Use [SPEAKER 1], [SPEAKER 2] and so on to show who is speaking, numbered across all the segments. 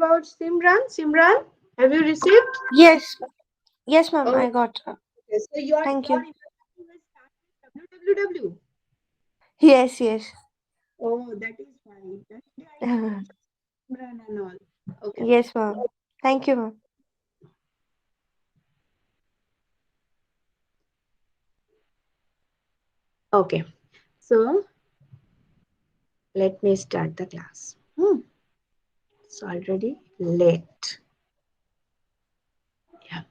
[SPEAKER 1] about Simran? Simran, have you received?
[SPEAKER 2] Yes, yes, ma'am.
[SPEAKER 1] Oh,
[SPEAKER 2] I got.
[SPEAKER 1] okay. So your
[SPEAKER 2] Thank you.
[SPEAKER 1] introduction will start with www.
[SPEAKER 2] Yes, yes.
[SPEAKER 1] Oh, that is fine. Actually, I know Simran and all. Okay.
[SPEAKER 2] Yes, ma'am. Thank you, ma'am.
[SPEAKER 1] Okay. So let me start the class. It's already late. Yeah.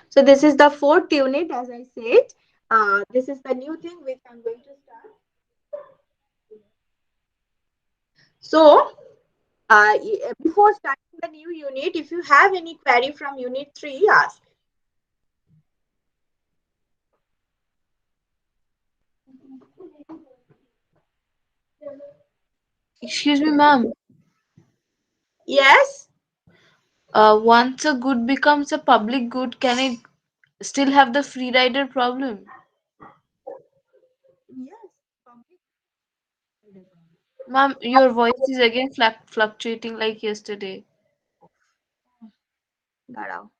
[SPEAKER 1] So this is the fourth unit, as I said. This is the new thing which I'm going to start. So before starting the new unit, if you have any query from unit 3, ask.
[SPEAKER 3] Excuse me, ma'am.
[SPEAKER 1] Yes.
[SPEAKER 3] Once a good becomes a public good, can it still have the free rider problem?
[SPEAKER 1] Yes. Public.
[SPEAKER 3] Ma'am, your voice is again fluctuating like yesterday.
[SPEAKER 1] Darao.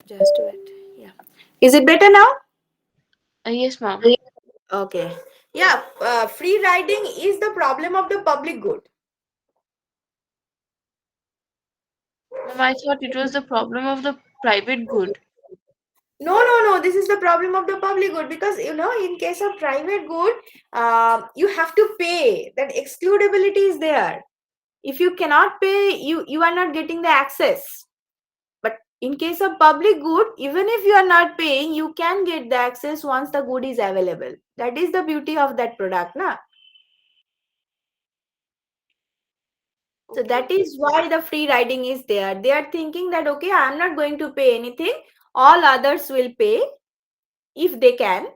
[SPEAKER 1] Just wait. Yeah. Is it better now?
[SPEAKER 3] Yes, ma'am.
[SPEAKER 1] Okay. Yeah. Free riding is the problem of the public good.
[SPEAKER 3] Ma'am, I thought it was the problem of the private good.
[SPEAKER 1] No, no, no. This is the problem of the public good because in case of private good, you have to pay. That excludability is there. If you cannot pay, you are not getting the access. But in case of public good, even if you are not paying, you can get the access once the good is available. That is the beauty of that product, na? So
[SPEAKER 3] Okay.
[SPEAKER 1] that is why the free riding is there. They are thinking that okay, I am not going to pay anything. All others will pay if they can,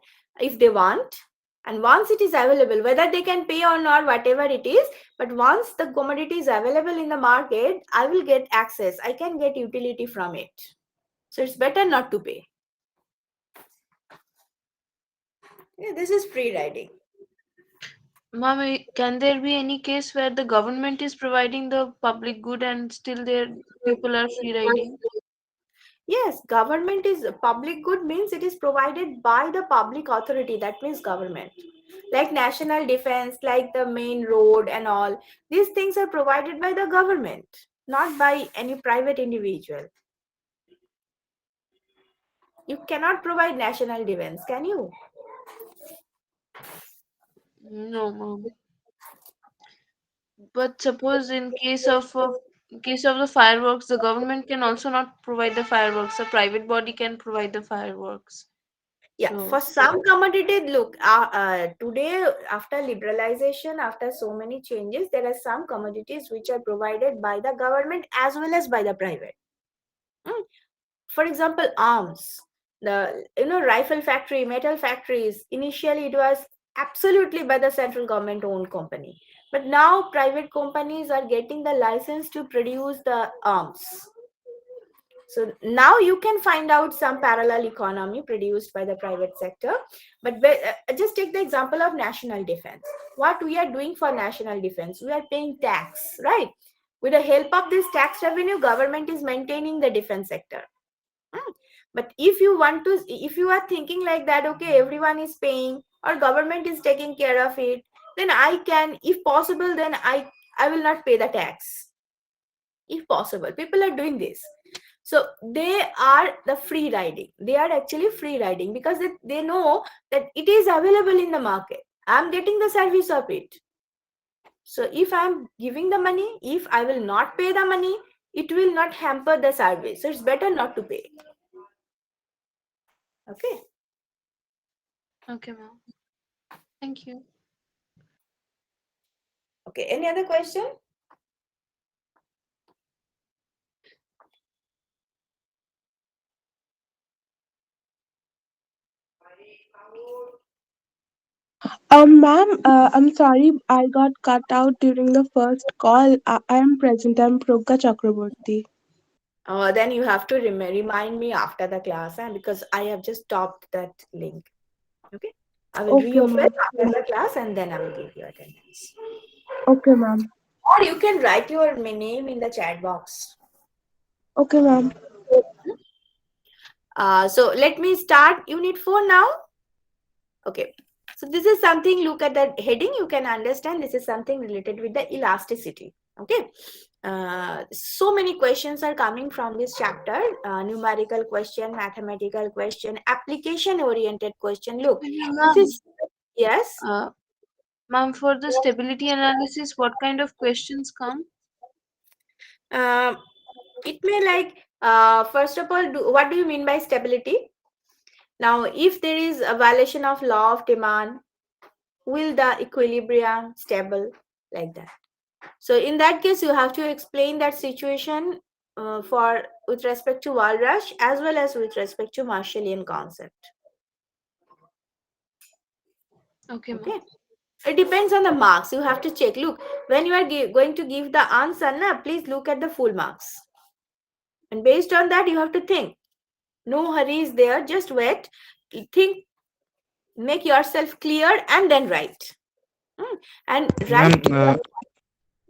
[SPEAKER 1] if they want. And once it is available, whether they can pay or not, whatever it is, but once the commodity is available in the market, I will get access. I can get utility from it. So it's better not to pay. Yeah, this is free riding.
[SPEAKER 3] Ma'am, can there be any case where the government is providing the public good and still their people are free riding?
[SPEAKER 1] Yes, government is public good means it is provided by the public authority. That means government. Like national defense, like the main road and all. These things are provided by the government, not by any private individual. You cannot provide national defense, can you?
[SPEAKER 3] No, ma'am. But suppose in case of the fireworks, the government can also not provide the fireworks. A private body can provide the fireworks.
[SPEAKER 1] Yeah,
[SPEAKER 3] So
[SPEAKER 1] for some commodity, look, today after liberalization, after so many changes, there are some commodities which are provided by the government as well as by the private. Mm. For example, arms, the rifle factory, metal factories. Initially, it was absolutely by the central government owned company, but now private companies are getting the license to produce the arms. So now you can find out some parallel economy produced by the private sector. But just take the example of national defense. What we are doing for national defense, we are paying tax, right? With the help of this tax revenue, government is maintaining the defense sector. Hmm. But if you want to, if you are thinking like that, okay, everyone is paying or government is taking care of it, then I can, if possible, then I will not pay the tax. If possible, people are doing this. So they are the free riding. They are actually free riding because they know that it is available in the market. I'm getting the service of it. So if I'm giving the money, if I will not pay the money, it will not hamper the service. So it's better not to pay. Okay.
[SPEAKER 3] okay, ma'am. Thank you.
[SPEAKER 1] Okay. Any other question?
[SPEAKER 4] Ma'am, I'm sorry I got cut out during the first call. I am present. I'm Progya Chakraborty.
[SPEAKER 1] Then you have to remind me after the class, because I have just stopped that link. Okay. I will
[SPEAKER 4] Okay,
[SPEAKER 1] reopen
[SPEAKER 4] ma'am.
[SPEAKER 1] after the class and then I will give you attendance.
[SPEAKER 4] Okay, ma'am.
[SPEAKER 1] Or you can write your name in the chat box.
[SPEAKER 4] Okay, ma'am.
[SPEAKER 1] So let me start unit 4 now. Okay. So this is something, look at the heading, you can understand this is something related with the elasticity. Okay. So many questions are coming from this chapter. Numerical question, mathematical question, application oriented question. Look, this is, yes.
[SPEAKER 3] Ma'am, for the stability analysis, what kind of questions come?
[SPEAKER 1] It may like, first of all, what do you mean by stability? Now, if there is a violation of law of demand, will the equilibrium stable, like that? So in that case, you have to explain that situation for with respect to Walras as well as with respect to Marshallian concept.
[SPEAKER 3] Okay, ma'am.
[SPEAKER 1] Okay. It depends on the marks. You have to check. Look, when you are going to give the answer, please look at the full marks. And based on that, you have to think. No hurry is there. Just wait. Think. Make yourself clear and then write. And write.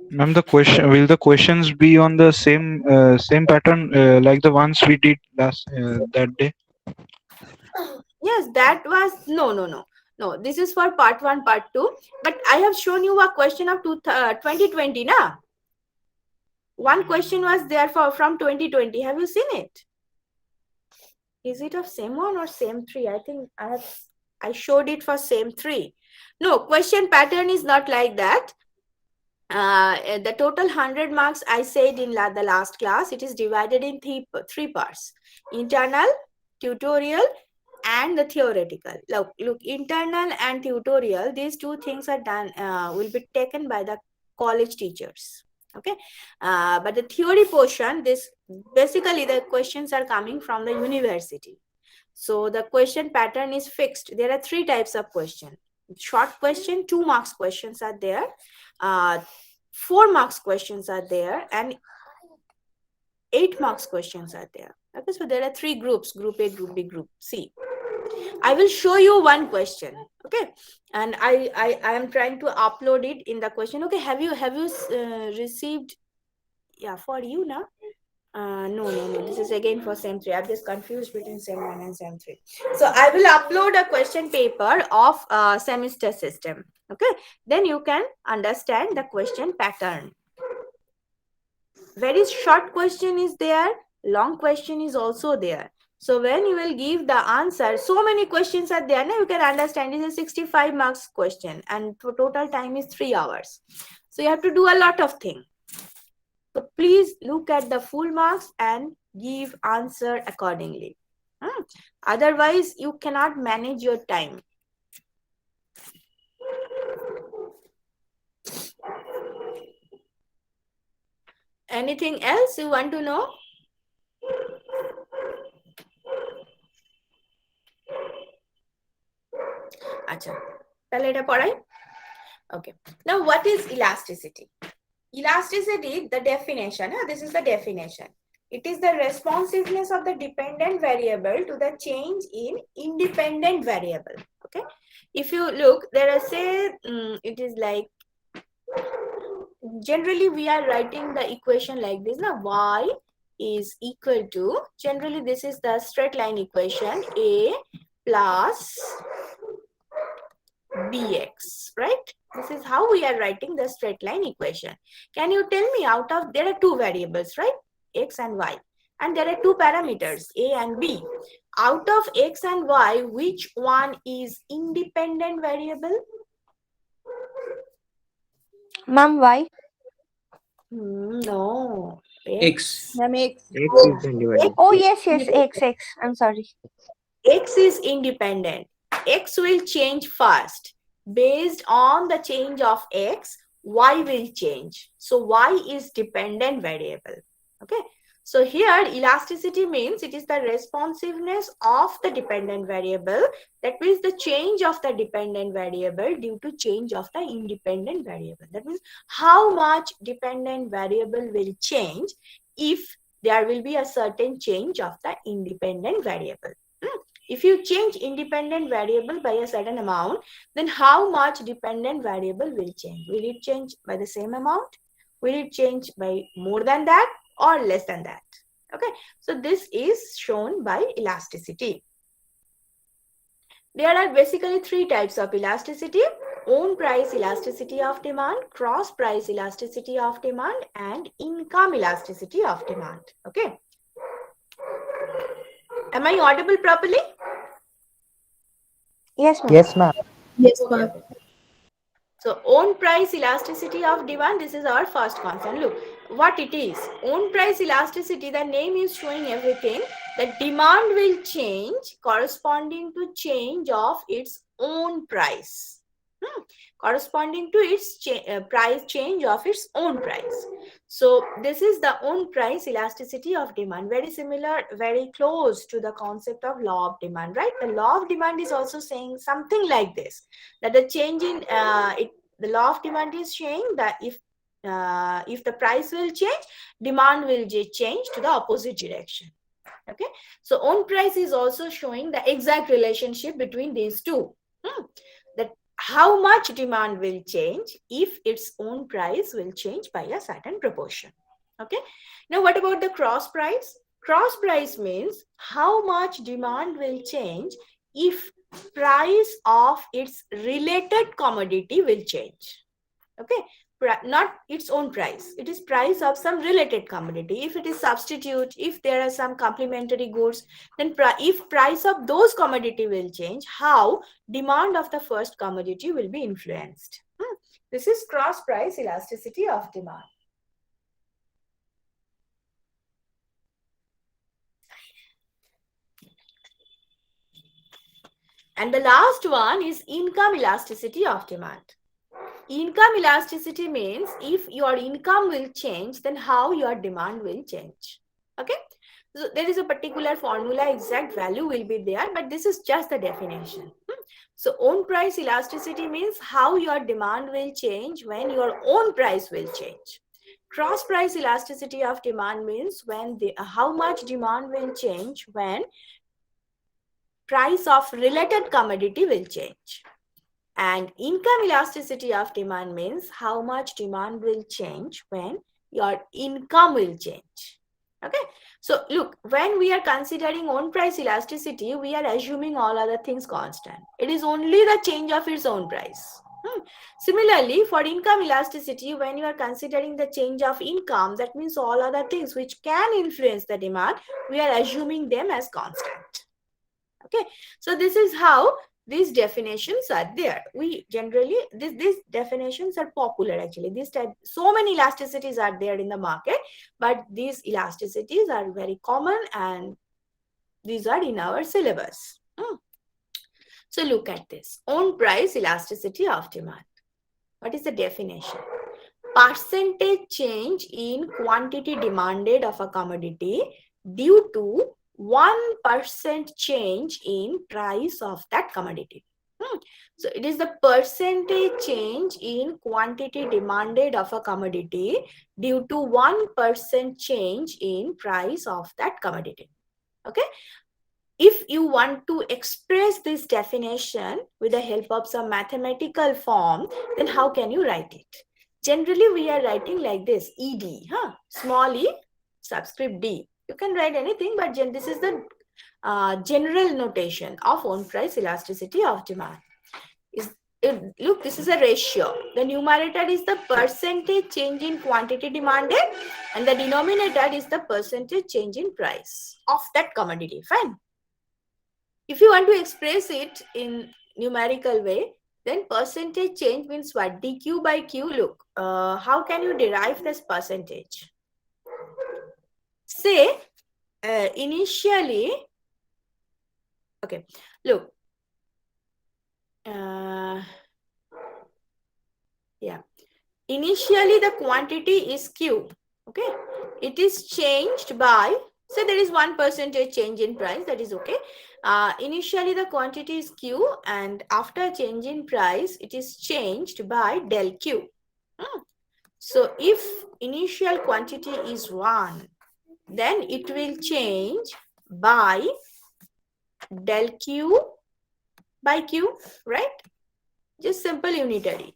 [SPEAKER 5] Ma'am, will the questions be on the same pattern like the ones we did last that day?
[SPEAKER 1] Yes, that was no. This is for part 1, part 2. But I have shown you a question of 2020, na? One question was there from 2020. Have you seen it? Is it of same one or same 3? I think I showed it for same 3. No, question pattern is not like that. The total 100 marks I said in the last class, it is divided in three parts: internal, tutorial, and the theoretical. Look, internal and tutorial, these two things are done, will be taken by the college teachers. Okay, but the theory portion, this basically the questions are coming from the university. So the question pattern is fixed. There are 3 types of question: short question, 2 marks questions are there, 4 marks questions are there, and 8 marks questions are there. Okay, so there are 3 groups: group A, group B, group C. I will show you one question. Okay, and I am trying to upload it in the question. Okay, have you received? Yeah, for you now. No. This is again for SEM 3. I've just confused between SEM 1 and SEM 3. So I will upload a question paper of semester system. Okay, then you can understand the question pattern. Very short question is there, long question is also there. So when you will give the answer, so many questions are there. Now you can understand this is 65 marks question and total time is 3 hours. So you have to do a lot of things. So please look at the full marks and give answer accordingly. Otherwise, you cannot manage your time. Anything else you want to know? Acha, তাহলে এটা পড়াই? Okay. Now, what is elasticity? Elasticity, the definition. This is the definition. It is the responsiveness of the dependent variable to the change in independent variable. Okay. If you look, there are it is like, generally we are writing the equation like this. Now, y is equal to, generally this is the straight line equation, a plus bx, right? This is how we are writing the straight line equation. Can you tell me, out of, there are 2 variables, right? X and y. And there are 2 parameters, a and b. Out of x and y, which one is independent variable?
[SPEAKER 2] Ma'am, why?
[SPEAKER 1] No.
[SPEAKER 6] X.
[SPEAKER 2] Ma'am, X.
[SPEAKER 6] X is independent.
[SPEAKER 2] Oh, yes, X. I'm sorry.
[SPEAKER 1] X is independent. X will change first. Based on the change of X, Y will change. So Y is dependent variable. Okay. So here elasticity means it is the responsiveness of the dependent variable. That means the change of the dependent variable due to change of the independent variable. That means how much dependent variable will change if there will be a certain change of the independent variable. If you change independent variable by a certain amount, then how much dependent variable will change? Will it change by the same amount? Will it change by more than that or less than that? Okay, so this is shown by elasticity. There are basically three types of elasticity: own price elasticity of demand, cross price elasticity of demand, and income elasticity of demand. Okay. Am I audible properly?
[SPEAKER 2] Yes, ma'am.
[SPEAKER 6] Yes, ma'am.
[SPEAKER 7] Yes, ma'am.
[SPEAKER 1] So own price elasticity of demand, this is our first concern. Look what it is. Own price elasticity, the name is showing everything. The demand will change corresponding to change of its own price. Corresponding to its price change of its own price. So this is the own price elasticity of demand. Very similar, very close to the concept of law of demand, right? The law of demand is also saying something like this, that the change in the law of demand is saying that if the price will change, demand will change to the opposite direction. Okay, so own price is also showing the exact relationship between these two. That how much demand will change if its own price will change by a certain proportion. Okay, now what about the cross price? Cross price means how much demand will change if price of its related commodity will change. Okay, not its own price, it is price of some related commodity. If it is substitute, if there are some complementary goods, then if price of those commodity will change, how demand of the first commodity will be influenced. This is cross price elasticity of demand. And the last one is income elasticity of demand. Income elasticity means if your income will change, then how your demand will change. Okay, so there is a particular formula, exact value will be there, but this is just the definition. So own price elasticity means how your demand will change when your own price will change. Cross price elasticity of demand means when how much demand will change when price of related commodity will change. And income elasticity of demand means how much demand will change when your income will change. Okay, so look, when we are considering own price elasticity, we are assuming all other things constant. It is only the change of its own price. Similarly, for income elasticity, when you are considering the change of income, that means all other things which can influence the demand, we are assuming them as constant. Okay, so this is how these definitions are there. We generally, these definitions are popular actually. This type, so many elasticities are there in the market, but these elasticities are very common and these are in our syllabus. So look at this. Own price elasticity of demand. What is the definition? Percentage change in quantity demanded of a commodity due to 1% change in price of that commodity. So it is the percentage change in quantity demanded of a commodity due to 1% change in price of that commodity. Okay, if you want to express this definition with the help of some mathematical form, then how can you write it? Generally, we are writing like this: ED, small e, subscript D. You can write anything, but this is the general notation of own price elasticity of demand. Look, this is a ratio. The numerator is the percentage change in quantity demanded, and the denominator is the percentage change in price of that commodity. Fine. If you want to express it in numerical way, then percentage change means what? dQ by Q. Look, how can you derive this percentage? Say, initially, okay, look, yeah, initially the quantity is Q, okay, it is changed by, so there is 1% change in price, that is okay. Initially the quantity is Q, and after change in price, it is changed by del Q. So if initial quantity is 1, then it will change by del Q by Q, right? Just simple unitary.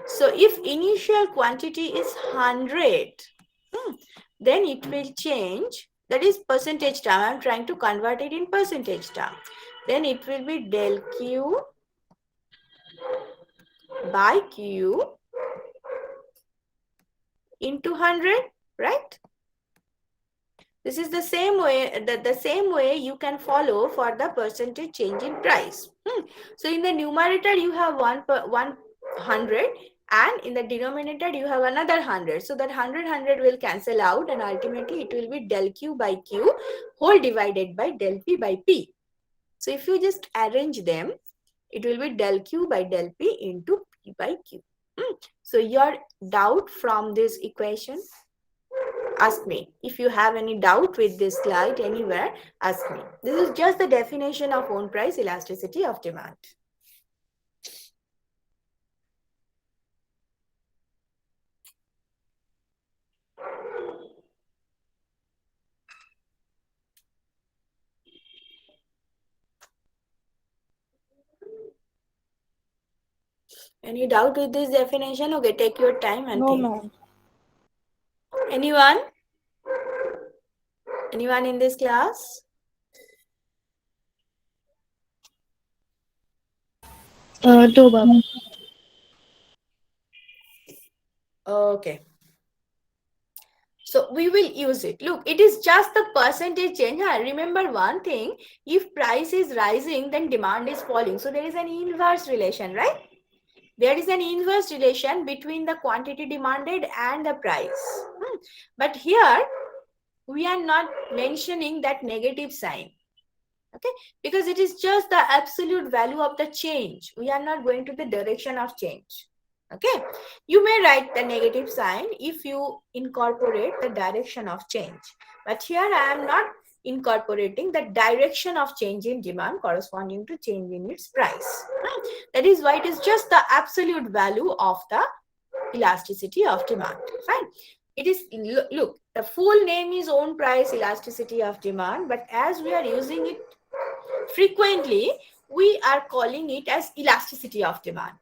[SPEAKER 1] So if initial quantity is 100, then it will change. That is percentage term. I'm trying to convert it in percentage term. Then it will be del Q by Q into 100, right? This is the same way, the same way you can follow for the percentage change in price. So in the numerator, you have 100, and in the denominator, you have another 100. So that 100 will cancel out, and ultimately it will be del Q by Q whole divided by del P by P. So if you just arrange them, it will be del Q by del P into P by Q. So your doubt from this equation? Ask me. If you have any doubt with this slide anywhere, ask me. This is just the definition of own price elasticity of demand. Any doubt with this definition? Okay, take your time and
[SPEAKER 2] No,
[SPEAKER 1] think.
[SPEAKER 2] ma'am.
[SPEAKER 1] Anyone? Anyone in this class?
[SPEAKER 2] No, ma'am.
[SPEAKER 1] Okay. So we will use it. Look, it is just the percentage change. Remember one thing, if price is rising, then demand is falling. So there is an inverse relation, right? There is an inverse relation between the quantity demanded and the price. But here, we are not mentioning that negative sign. Okay, because it is just the absolute value of the change. We are not going to the direction of change. Okay, you may write the negative sign if you incorporate the direction of change. But here I am not incorporating the direction of change in demand corresponding to change in its price. That is why it is just the absolute value of the elasticity of demand. Fine. It is, look, the full name is own price elasticity of demand, but as we are using it frequently, we are calling it as elasticity of demand.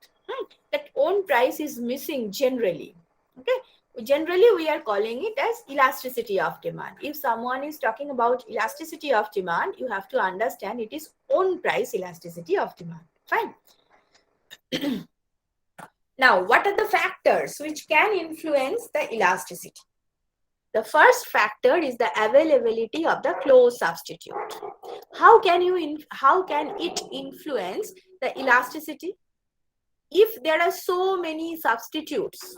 [SPEAKER 1] That own price is missing generally. Okay, generally we are calling it as elasticity of demand. If someone is talking about elasticity of demand, you have to understand it is own price elasticity of demand. Fine. Now, what are the factors which can influence the elasticity? The first factor is the availability of the close substitute. How can it influence the elasticity? If there are so many substitutes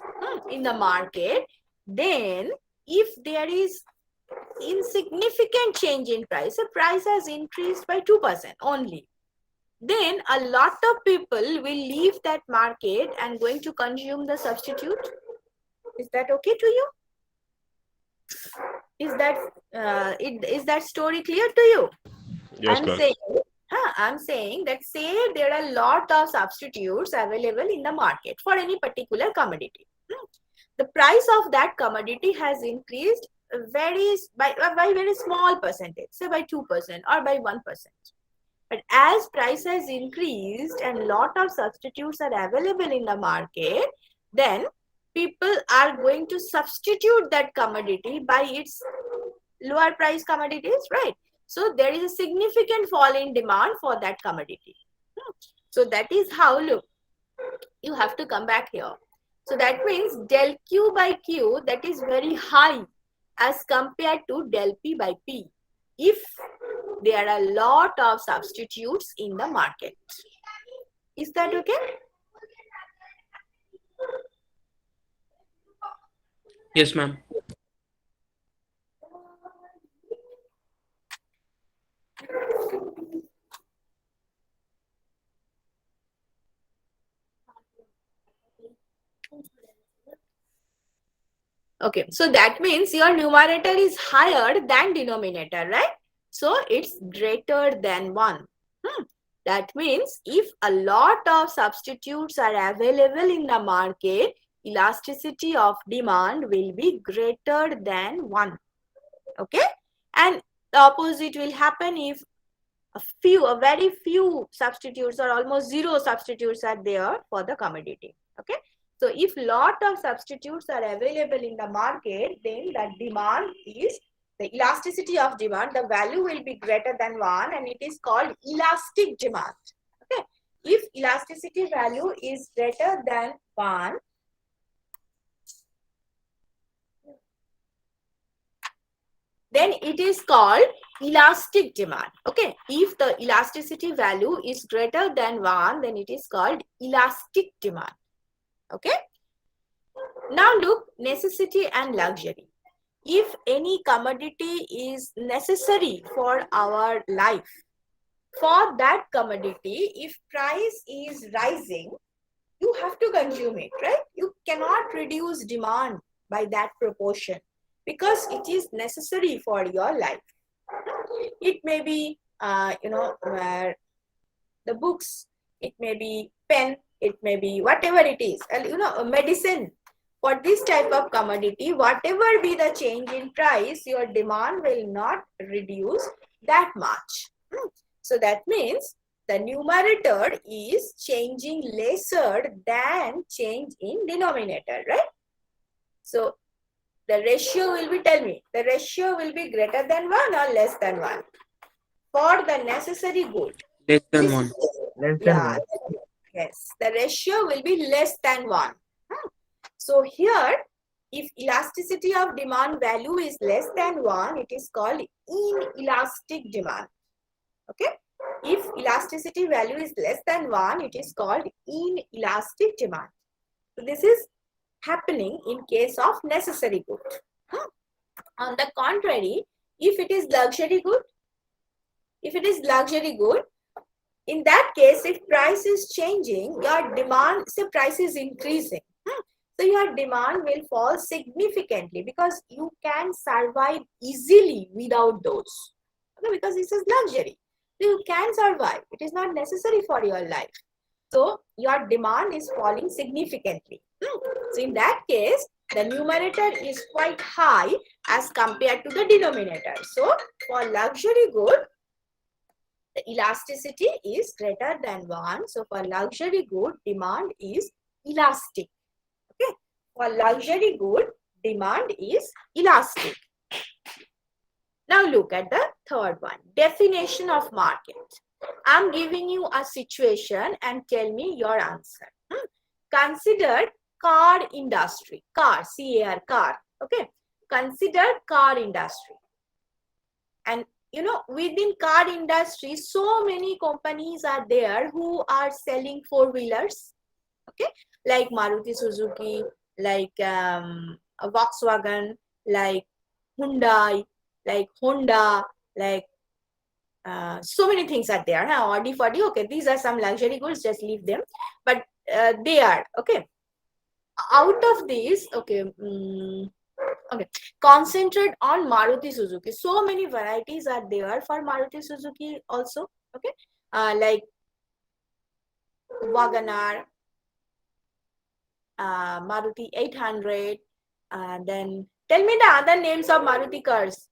[SPEAKER 1] in the market, then if there is insignificant change in price, the price has increased by 2% only, then a lot of people will leave that market and going to consume the substitute. Is that okay to you? Is that story clear to you?
[SPEAKER 7] Yes, ma'am.
[SPEAKER 1] I'm saying that say there are a lot of substitutes available in the market for any particular commodity. The price of that commodity has increased by very small percentage, say by 2% or by 1%. But as price has increased and lot of substitutes are available in the market, then people are going to substitute that commodity by its lower price commodities, right? So there is a significant fall in demand for that commodity. So that is how, look, you have to come back here. So that means del Q by Q, that is very high as compared to del P by P, if there are a lot of substitutes in the market. Is that okay?
[SPEAKER 8] Yes, ma'am.
[SPEAKER 1] Okay, so that means your numerator is higher than denominator, right? So it's greater than 1. That means if a lot of substitutes are available in the market, elasticity of demand will be greater than 1. Okay, and the opposite will happen if a very few substitutes or almost zero substitutes are there for the commodity. Okay, So if lot of substitutes are available in the market, then the demand is, the elasticity of demand, the value will be greater than 1 and it is called elastic demand. Okay. If elasticity value is greater than 1, then it is called elastic demand. Okay. If the elasticity value is greater than 1, then it is called elastic demand. Okay. Now look, necessity and luxury. If any commodity is necessary for our life, for that commodity, if price is rising, you have to consume it, right? You cannot reduce demand by that proportion because it is necessary for your life. It may be, the books, it may be pen, it may be whatever it is, medicine. For this type of commodity, whatever be the change in price, your demand will not reduce that much. So that means the numerator is changing lesser than change in denominator, right? So the ratio will be, tell me, the ratio will be greater than 1 or less than 1 for the necessary good.
[SPEAKER 6] Less than
[SPEAKER 1] This
[SPEAKER 6] 1.
[SPEAKER 1] is,
[SPEAKER 6] Less than
[SPEAKER 1] yeah,
[SPEAKER 6] 1.
[SPEAKER 1] yes, the ratio will be less than 1. So here, if elasticity of demand value is less than 1, it is called inelastic demand. Okay. If elasticity value is less than 1, it is called inelastic demand. So this is happening in case of necessary good. On the contrary, if it is luxury good, in that case, if price is changing, your demand, say price is increasing. So your demand will fall significantly because you can survive easily without those. Okay, because this is luxury. So you can survive. It is not necessary for your life. So your demand is falling significantly. So in that case, the numerator is quite high as compared to the denominator. So for luxury good, the elasticity is greater than 1. So for luxury good, demand is elastic. Okay. For luxury good, demand is elastic. Now look at the third one, definition of market. I'm giving you a situation and tell me your answer. Consider car industry, car, C-A-R, car. Okay. Consider car industry. And within car industry, so many companies are there who are selling four-wheelers. Okay. Like Maruti Suzuki, like Volkswagen, like Hyundai, like Honda, like so many things are there. Audi, Ford, okay, these are some luxury goods, just leave them. But they are, okay. Out of these, okay, okay, concentrate on Maruti Suzuki. So many varieties are there for Maruti Suzuki also, okay, like WagonR, Maruti 800, then tell me the other names of Maruti cars.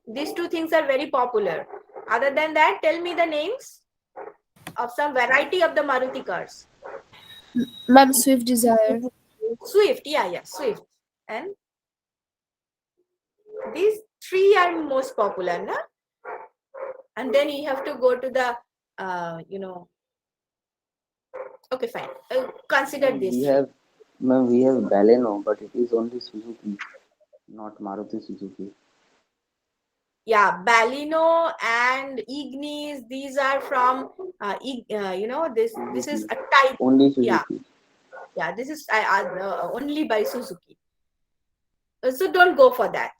[SPEAKER 1] These two things are very popular. Other than that, tell me the names of some variety of the Maruti cars.
[SPEAKER 2] Ma'am, Swift Desire.
[SPEAKER 1] Swift, yeah, Swift. And these three are most popular, na? And then you have to go to the, okay, fine. Consider this.
[SPEAKER 7] We have Baleno, but it is only Suzuki, not Maruti Suzuki.
[SPEAKER 1] Yeah, Baleno and Ignis, these are from, this is a type.
[SPEAKER 7] Only Suzuki.
[SPEAKER 1] Yeah, this is only by Suzuki. So don't go for that.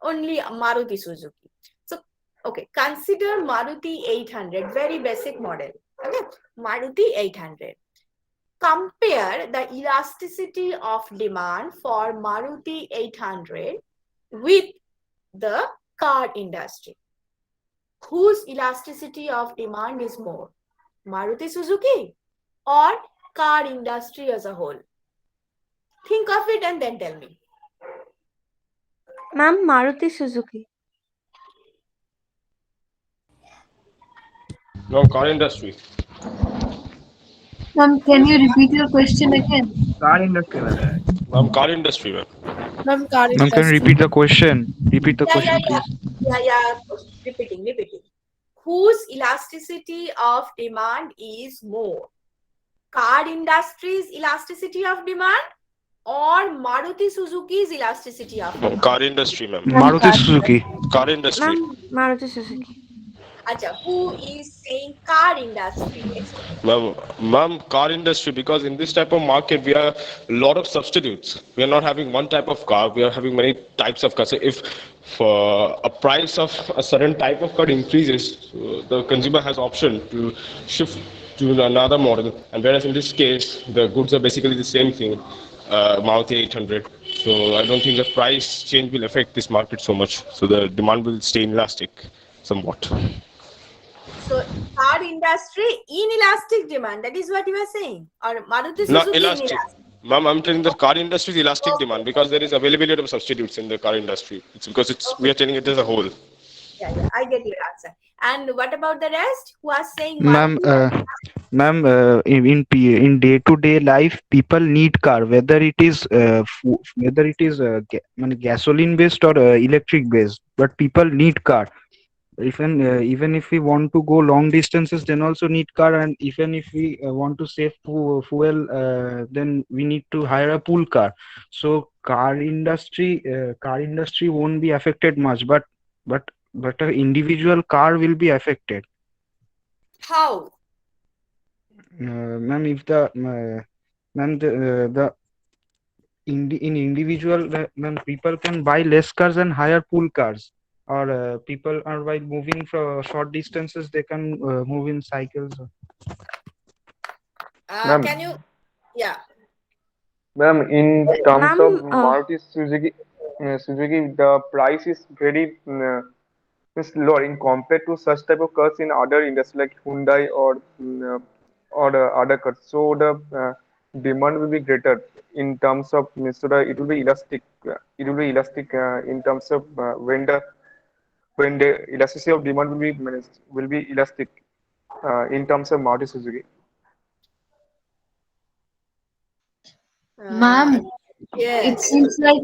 [SPEAKER 1] Only Maruti Suzuki. So, okay, consider Maruti 800, very basic model. Okay, Maruti 800. Compare the elasticity of demand for Maruti 800 with the car industry. Whose elasticity of demand is more? Maruti Suzuki or car industry as a whole? Think of it and then tell me.
[SPEAKER 8] Ma'am, Maruti Suzuki.
[SPEAKER 9] No, car industry.
[SPEAKER 3] Ma'am, can you repeat your question again?
[SPEAKER 6] car industry, ma'am.
[SPEAKER 8] Car industry, ma'am.
[SPEAKER 2] Ma'am, car
[SPEAKER 5] Ma'am, can you
[SPEAKER 2] industry.
[SPEAKER 5] repeat the question? Repeat the
[SPEAKER 1] Yeah, yeah,
[SPEAKER 5] question,
[SPEAKER 1] yeah.
[SPEAKER 5] please.
[SPEAKER 1] Yeah. Repeating. Whose elasticity of demand is more? Car industry's elasticity of demand or Maruti Suzuki's elasticity of demand?
[SPEAKER 8] Car industry, ma'am.
[SPEAKER 3] Ma'am,
[SPEAKER 5] Maruti
[SPEAKER 3] car
[SPEAKER 5] Suzuki.
[SPEAKER 8] Car industry.
[SPEAKER 9] Ma'am, Maruti Suzuki.
[SPEAKER 1] Acha, who is saying car industry?
[SPEAKER 8] Ma'am, car industry, because in this type of market, we are a lot of substitutes. We are not having one type of car, we are having many types of cars. So if for a price of a certain type of car increases, the consumer has option to shift to another model. And whereas in this case, the goods are basically the same thing, Maruti 800. So I don't think the price change will affect this market so much. So the demand will stay inelastic somewhat.
[SPEAKER 1] So car industry inelastic demand, that is what you are saying, or Maruti
[SPEAKER 8] Not
[SPEAKER 1] Suzuki
[SPEAKER 8] elastic.
[SPEAKER 1] inelastic?
[SPEAKER 8] Ma'am, I'm telling the car industry is elastic
[SPEAKER 1] Okay.
[SPEAKER 8] demand because there is availability of substitutes in the car industry. It's because we are telling it as a whole.
[SPEAKER 1] Yeah, I get your answer. And what about the rest who are saying
[SPEAKER 5] Ma'am,
[SPEAKER 1] Maruti?
[SPEAKER 5] in day-to-day life, people need car, whether it is gasoline based or electric based. But people need car. Even if we want to go long distances, then also need car, and even if we want to save fuel, then we need to hire a pool car. So car industry won't be affected much, but an individual car will be affected.
[SPEAKER 1] How?
[SPEAKER 5] Ma'am, if the ma'am the in individual, ma'am, people can buy less cars and hire pool cars, or people are by moving for short distances, they can move in cycles.
[SPEAKER 10] Ma'am,
[SPEAKER 1] Can you? Yeah.
[SPEAKER 10] ma'am, in terms of
[SPEAKER 9] Ma'am,
[SPEAKER 10] Maruti Suzuki, the price is very is lower in compared to such type of cars in other industries like Hyundai or the other cars. So the demand will be greater in terms of so it will be elastic. It will be elastic in terms of when the elasticity of demand will be elastic in terms of Maruti Suzuki.
[SPEAKER 3] Ma'am, it
[SPEAKER 1] Yes.
[SPEAKER 3] seems like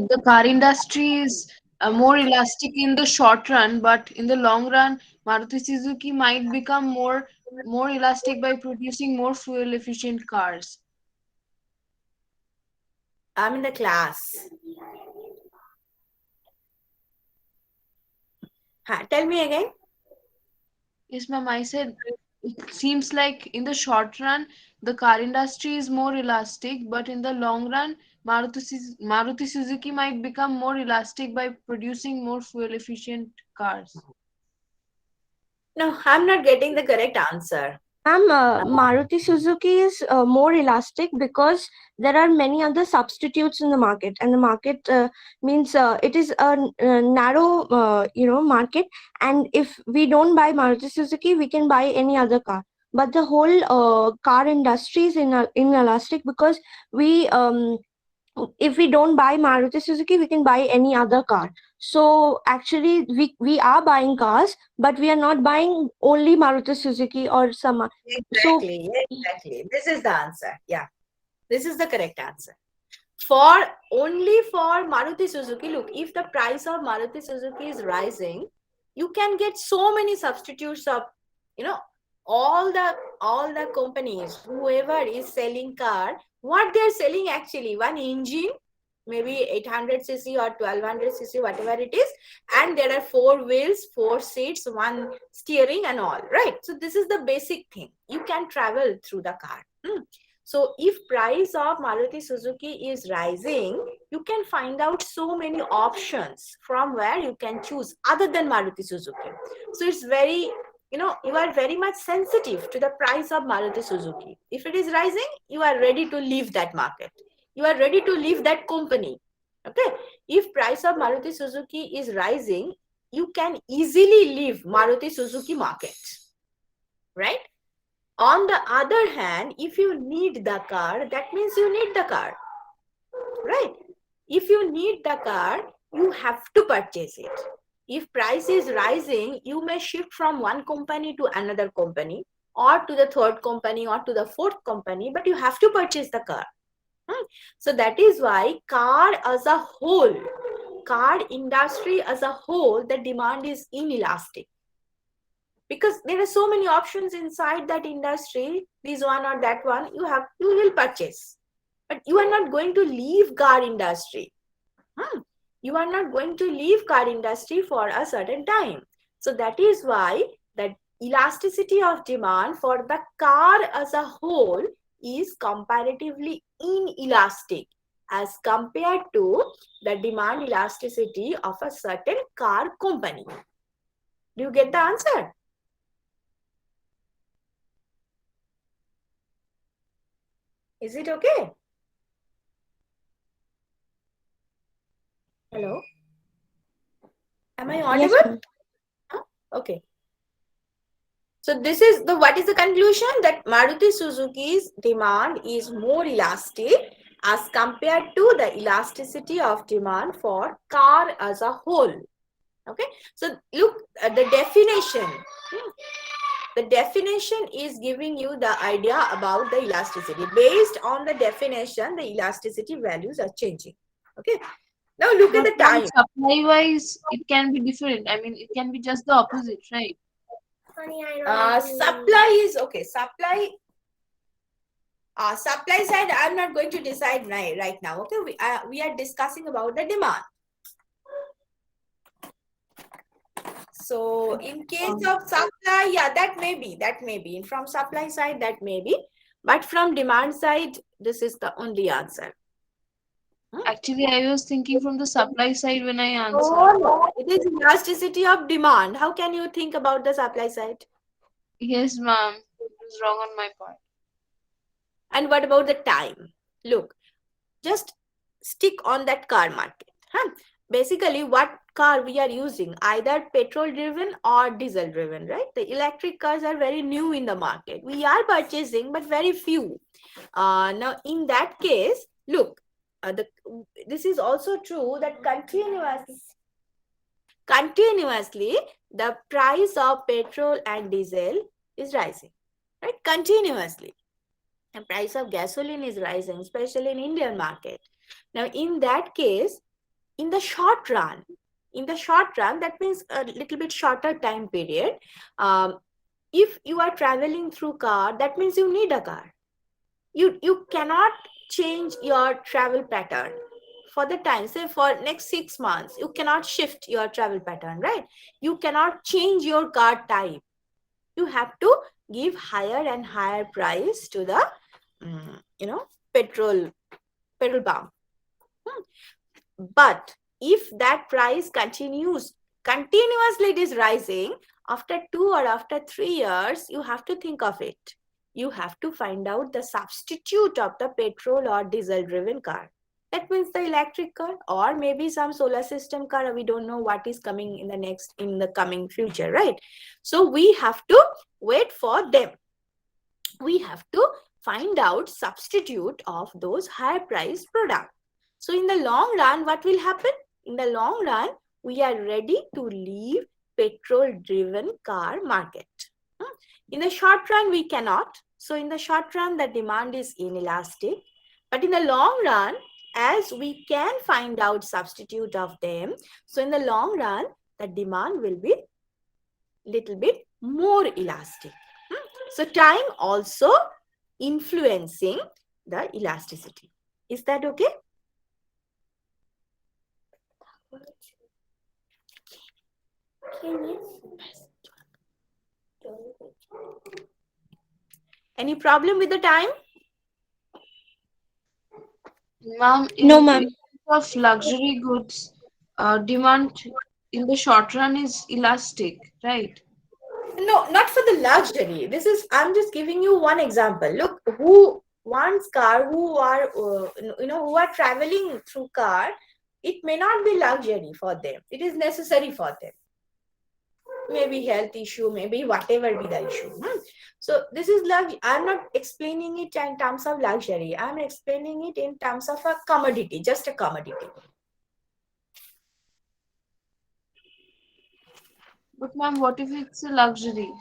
[SPEAKER 3] the car industry is more elastic in the short run, but in the long run, Maruti Suzuki might become more elastic by producing more fuel efficient cars.
[SPEAKER 1] I'm in the class. Tell me again.
[SPEAKER 3] Yes, ma'am, I said it seems like in the short run, the car industry is more elastic, but in the long run, Maruti Suzuki might become more elastic by producing more fuel efficient cars.
[SPEAKER 1] No, I'm not getting the correct answer.
[SPEAKER 9] ma'am, Maruti Suzuki is more elastic because there are many other substitutes in the market, and the market means it is a narrow, market. And if we don't buy Maruti Suzuki, we can buy any other car. But the whole car industry is inelastic because we if we don't buy Maruti Suzuki, we can buy any other car. So actually, we are buying cars, but we are not buying only Maruti Suzuki or some. So
[SPEAKER 1] Exactly. This is the answer. Yeah. This is the correct answer. Only for Maruti Suzuki, look, if the price of Maruti Suzuki is rising, you can get so many substitutes of, all the companies, whoever is selling car, what they're selling actually, one engine, maybe 800cc or 1200cc, whatever it is, and there are 4 wheels, 4 seats, 1 steering and all, right? So this is the basic thing. You can travel through the car. So if price of Maruti Suzuki is rising, you can find out so many options from where you can choose other than Maruti Suzuki. So it's very, you are very much sensitive to the price of Maruti Suzuki. If it is rising, you are ready to leave that market. You are ready to leave that company. Okay. If price of Maruti Suzuki is rising, you can easily leave Maruti Suzuki market. Right? On the other hand, if you need the car, that means you need the car, right? If you need the car, you have to purchase it. If price is rising, you may shift from one company to another company. or to the third company or to the fourth company, but you have to purchase the car. So that is why car as a whole, car industry as a whole, the demand is inelastic. Because there are so many options inside that industry, this one or that one, you will purchase. But you are not going to leave car industry. You are not going to leave car industry for a certain time. So that is why the elasticity of demand for the car as a whole is comparatively inelastic as compared to the demand elasticity of a certain car company. Do you get the answer? Is it okay? Hello? Am I audible?
[SPEAKER 9] Yes, ma'am.
[SPEAKER 1] Okay. So this is what is the conclusion? That Maruti Suzuki's demand is more elastic as compared to the elasticity of demand for car as a whole. Okay. So look at the definition. The definition is giving you the idea about the elasticity. Based on the definition, the elasticity values are changing. Okay. Now look at
[SPEAKER 3] But
[SPEAKER 1] the time.
[SPEAKER 3] supply wise, it can be different. I mean, it can be just the opposite, right?
[SPEAKER 1] Supply is okay. Supply side, I'm not going to decide right now. Okay, we are discussing about the demand. So in case of supply, yeah, that may be. From supply side, that may be. But from demand side, this is the only answer.
[SPEAKER 3] Actually, I was thinking from the supply side when I answered.
[SPEAKER 1] No, it is elasticity of demand. How can you think about the supply side?
[SPEAKER 3] Yes, ma'am. It was wrong on my part.
[SPEAKER 1] And what about the time? Look, just stick on that car market. Basically, what car we are using, either petrol driven or diesel driven, right? The electric cars are very new in the market. We are purchasing, but very few. Now, in that case, look, this is also true that continuously the price of petrol and diesel is rising, right? Continuously. The price of gasoline is rising, especially in Indian market. Now, in that case, in the short run, that means a little bit shorter time period. If you are traveling through car, that means you need a car. You cannot change your travel pattern for the time. Say for next 6 months, you cannot shift your travel pattern, right? You cannot change your car type. You have to give higher and higher price to the petrol pump. But if that price continuously it is rising, after 2 or after 3 years, you have to think of it. You have to find out the substitute of the petrol or diesel driven car. That means the electric car or maybe some solar system car. We don't know what is coming in the coming future, right? So we have to wait for them. We have to find out substitute of those higher price products. So in the long run, what will happen? In the long run, we are ready to leave petrol driven car market. In the short run, we cannot. So in the short run, the demand is inelastic. But in the long run, as we can find out substitute of them, so in the long run, the demand will be little bit more elastic. So time also influencing the elasticity. Is that okay? Any problem with the time?
[SPEAKER 3] Ma'am,
[SPEAKER 9] No, ma'am.
[SPEAKER 3] of luxury goods, demand in the short run is elastic, right?
[SPEAKER 1] No, not for the luxury. I'm just giving you one example. Look, who wants car, who are traveling through car, it may not be luxury for them. It is necessary for them. Maybe health issue, maybe whatever be the issue. So this is I'm not explaining it in terms of luxury. I'm explaining it in terms of a commodity, just a commodity.
[SPEAKER 3] But ma'am, what if it's a luxury?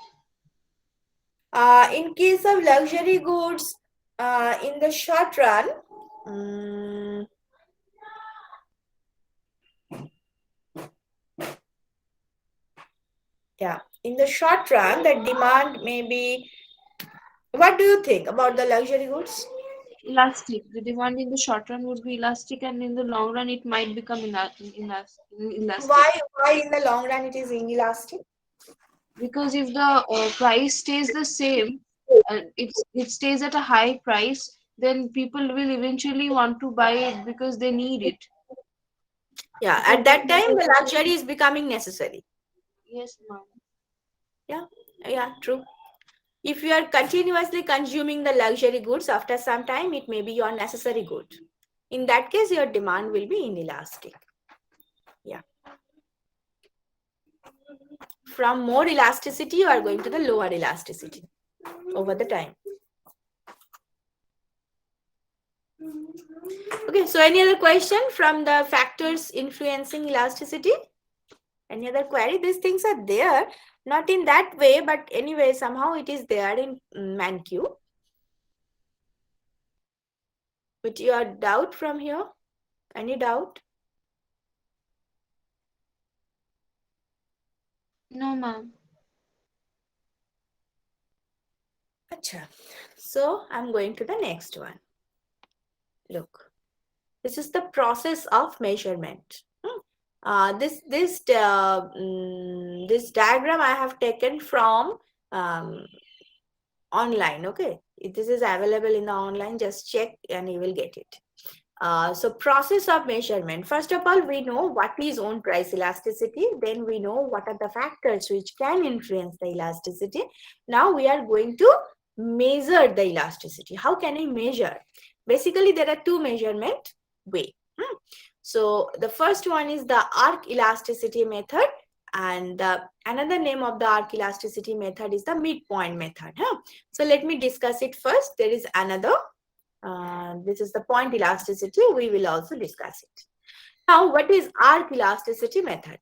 [SPEAKER 1] In case of luxury goods, in the short run, yeah, in the short run, the demand may be. What do you think about the luxury goods?
[SPEAKER 3] Elastic. The demand in the short run would be elastic, and in the long run, it might become inelastic.
[SPEAKER 1] Why in the long run it is inelastic?
[SPEAKER 3] Because if the price stays the same, it stays at a high price, then people will eventually want to buy it because they need it.
[SPEAKER 1] Yeah,
[SPEAKER 3] Because
[SPEAKER 1] at that
[SPEAKER 3] they
[SPEAKER 1] time,
[SPEAKER 3] need
[SPEAKER 1] the
[SPEAKER 3] it.
[SPEAKER 1] luxury is becoming necessary.
[SPEAKER 3] Yes, ma'am.
[SPEAKER 1] Yeah, true. If you are continuously consuming the luxury goods, after some time, it may be your necessary good. In that case, your demand will be inelastic. Yeah. From more elasticity, you are going to the lower elasticity over the time. Okay, so any other question from the factors influencing elasticity? Any other query? These things are there, not in that way, but anyway, somehow it is there in ManQ. But your doubt from here? Any doubt?
[SPEAKER 3] No, ma'am.
[SPEAKER 1] Acha. So I'm going to the next one. Look, this is the process of measurement. This diagram I have taken from online. Okay, this is available in the online. Just check and you will get it. So process of measurement. First of all, we know what is own price elasticity. Then we know what are the factors which can influence the elasticity. Now we are going to measure the elasticity. How can I measure? Basically, there are two measurement way. So the first one is the arc elasticity method, and another name of the arc elasticity method is the midpoint method. So let me discuss it first. There is another. This is the point elasticity. We will also discuss it. Now, what is arc elasticity method?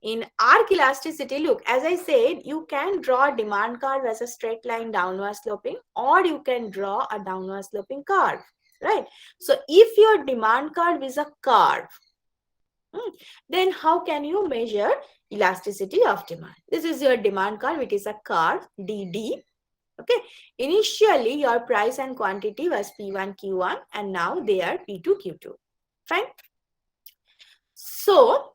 [SPEAKER 1] In arc elasticity, look, as I said, you can draw a demand curve as a straight line downward sloping, or you can draw a downward sloping curve, right? So if your demand curve is a curve, then how can you measure elasticity of demand? This is your demand curve. It is a curve, DD. Okay, initially your price and quantity was P1, Q1, and now they are P2, Q2. Fine. So,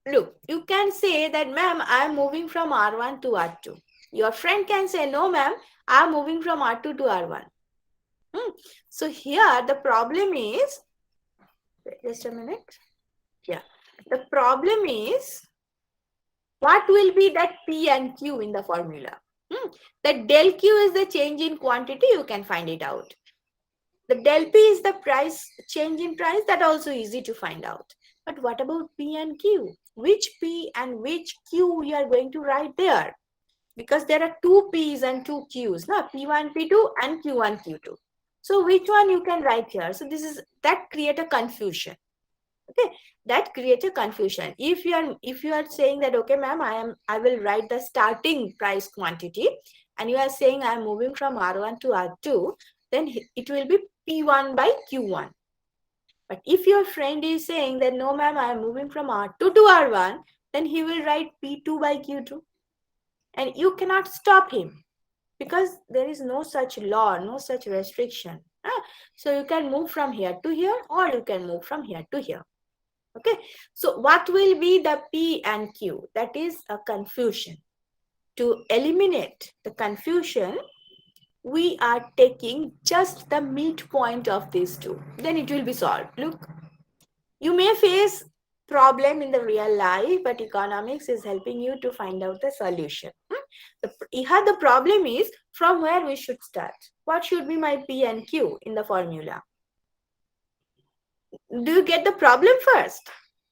[SPEAKER 1] look, you can say that, ma'am, I am moving from R1 to R2. Your friend can say, no, ma'am, I am moving from R2 to R1. So here the problem is, just a minute. Yeah, the problem is, what will be that P and Q in the formula? The del Q is the change in quantity, you can find it out. The del P is the price, change in price, that also easy to find out. But what about P and Q? Which P and which Q we are going to write there? Because there are two P's and two Q's, no? P1, P2 and Q1, Q2. So which one you can write here? So that create a confusion. Okay, that creates a confusion. If you are saying that, okay, ma'am, I will write the starting price quantity, and you are saying I am moving from R1 to R2, then it will be P1 by Q1. But if your friend is saying that, no, ma'am, I am moving from R2 to R1, then he will write P2 by Q2. And you cannot stop him because there is no such law, no such restriction. So you can move from here to here, or you can move from here to here. Okay, so what will be the P and Q? That is a confusion. To eliminate the confusion, we are taking just the midpoint of these two. Then it will be solved. Look, you may face problem in the real life, but economics is helping you to find out the solution. The problem is from where we should start. What should be my P and Q in the formula? Do you get the problem first?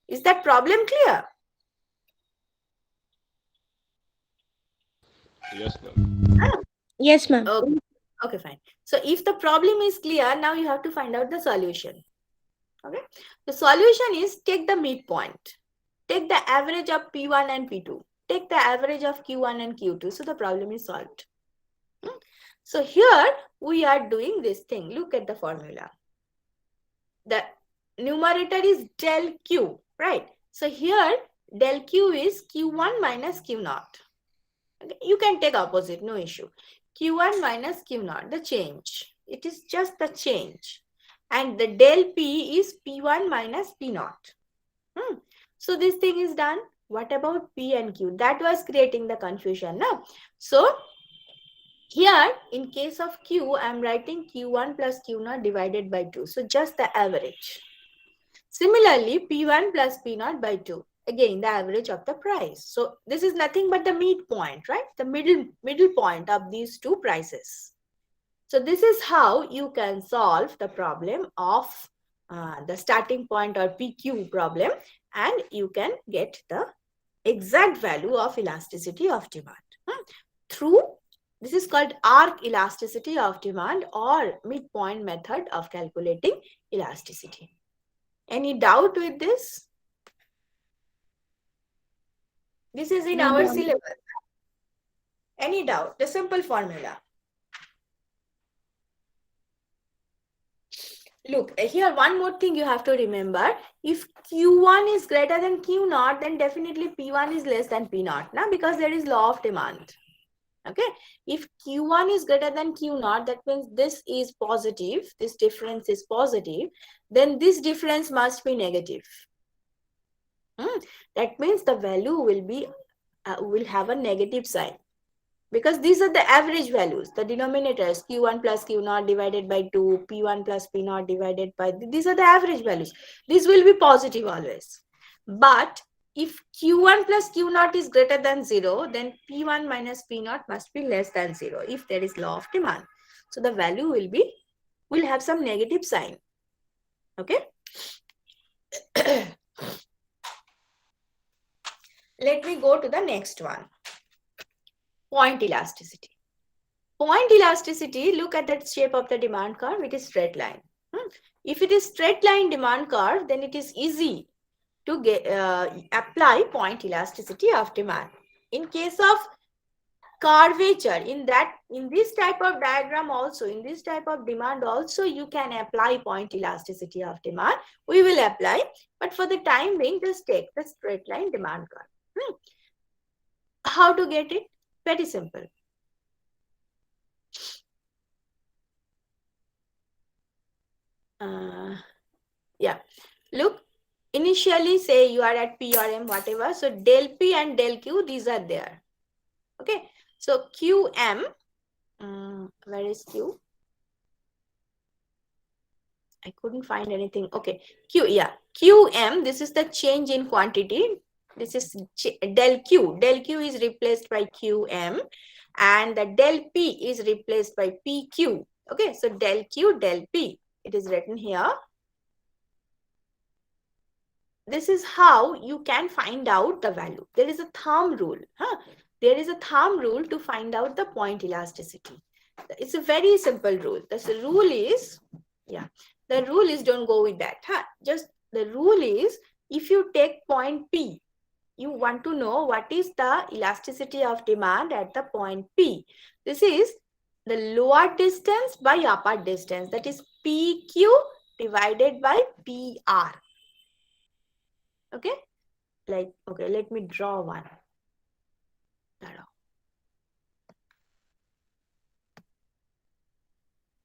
[SPEAKER 1] Is that problem clear?
[SPEAKER 8] Yes, ma'am.
[SPEAKER 9] Yes, ma'am.
[SPEAKER 1] Okay, fine. So if the problem is clear, now you have to find out the solution. Okay. The solution is take the midpoint. Take the average of P1 and P2. take the average of Q1 and Q2. So the problem is solved. So here we are doing this thing. Look at the formula. The numerator is del Q, right? So here del Q is Q1 minus Q0. Okay? You can take opposite, no issue. Q1 minus Q0, the change. It is just the change. And the del P is P1 minus P0. So this thing is done. What about P and Q? That was creating the confusion now. So here, in case of Q, I am writing Q1 plus Q0 divided by 2. So just the average. Similarly, P1 plus P0 by 2. Again, the average of the price. So this is nothing but the midpoint, right? The middle point of these two prices. So this is how you can solve the problem of the starting point or PQ problem, and you can get the exact value of elasticity of demand through, this is called arc elasticity of demand or midpoint method of calculating elasticity. Any doubt with this? This is in our syllabus. Any doubt? The simple formula. Look, here one more thing you have to remember. If Q1 is greater than Q0, then definitely P1 is less than P0, now because there is law of demand. Okay, if Q1 is greater than Q0, that means this is positive, this difference is positive, then this difference must be negative. That means the value will be will have a negative sign, because these are the average values, the denominators, Q1 plus Q0 divided by 2, P1 plus P0 divided by, these are the average values. These will be positive always. But if Q1 plus Q0 is greater than 0, then P1 minus P0 must be less than 0 if there is law of demand. So the value will have some negative sign. Okay. Let me go to the next one. Point elasticity. Point elasticity, look at the shape of the demand curve, it is straight line. If it is straight line demand curve, then it is easy to get apply point elasticity of demand. In case of curvature, in this type of diagram also, in this type of demand also, you can apply point elasticity of demand. We will apply, but for the time being, just take the straight line demand curve. How to get it? Very simple. Yeah, look, initially say you are at P or M, whatever. So del P and del Q, these are there. Okay, so QM, where is Q? I couldn't find anything. Okay, Q, yeah, QM, this is the change in quantity. This is del Q. Del Q is replaced by QM, and the del P is replaced by PQ. Okay, so del Q, del P. It is written here. This is how you can find out the value. There is a thumb rule. There is a thumb rule to find out the point elasticity. It's a very simple rule. The rule is, yeah, the rule is, don't go with that. Just the rule is, if you take point P, you want to know what is the elasticity of demand at the point P. This is the lower distance by upper distance. That is PQ divided by PR. Okay, like, okay, let me draw one.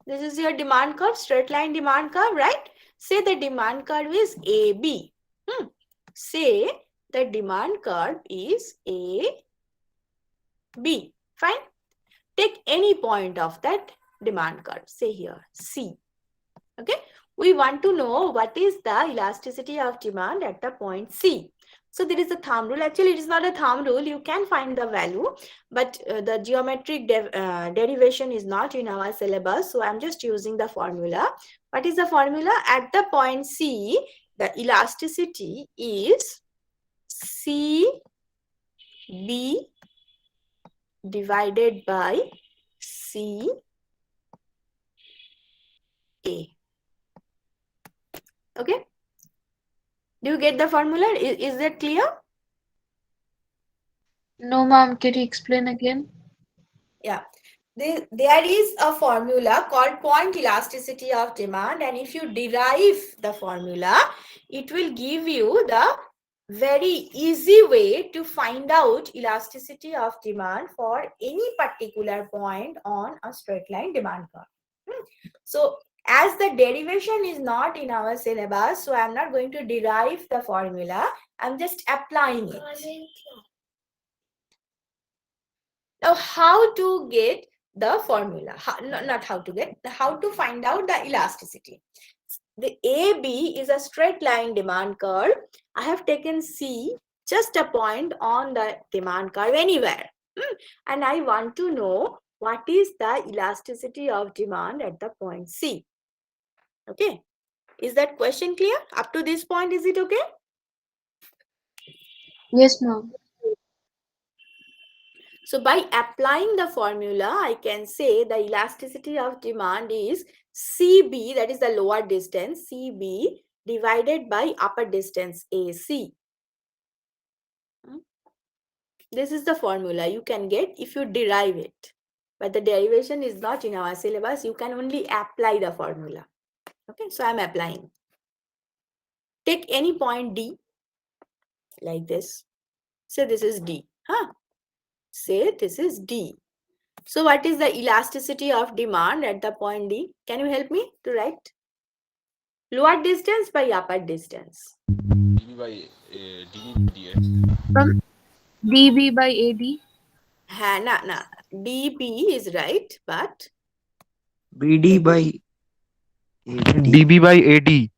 [SPEAKER 1] This is your demand curve, straight line demand curve, right? Say the demand curve is AB. Say the demand curve is AB. Fine. Take any point of that demand curve. Say here, C. Okay. We want to know what is the elasticity of demand at the point C. So there is a thumb rule. Actually, it is not a thumb rule. You can find the value, but the geometric derivation is not in our syllabus. So I'm just using the formula. What is the formula? At the point C, the elasticity is CB divided by CA. Okay. Do you get the formula? Is that clear?
[SPEAKER 3] No, ma'am. Can you explain again?
[SPEAKER 1] Yeah. There is a formula called point elasticity of demand, and if you derive the formula, it will give you the very easy way to find out elasticity of demand for any particular point on a straight line demand curve. So as the derivation is not in our syllabus, so I'm not going to derive the formula, I'm just applying it. Now, how to get the formula? Not how to get, how to find out the elasticity. The AB is a straight line demand curve. I have taken C, just a point on the demand curve anywhere. And I want to know what is the elasticity of demand at the point C. Okay. Is that question clear? Up to this point, is it okay?
[SPEAKER 3] Yes, ma'am.
[SPEAKER 1] So by applying the formula, I can say the elasticity of demand is CB, that is the lower distance, CB divided by upper distance AC. This is the formula you can get if you derive it. But the derivation is not in our syllabus. You can only apply the formula. Okay, so I'm applying. Take any point D like this. Say this is D. Say this is D. So what is the elasticity of demand at the point D? Can you help me to write? Lower distance by upper distance.
[SPEAKER 8] dB by DA.
[SPEAKER 2] From dB by AD.
[SPEAKER 1] Nah. dB is right, but
[SPEAKER 6] BD by AD.
[SPEAKER 5] dB by AD.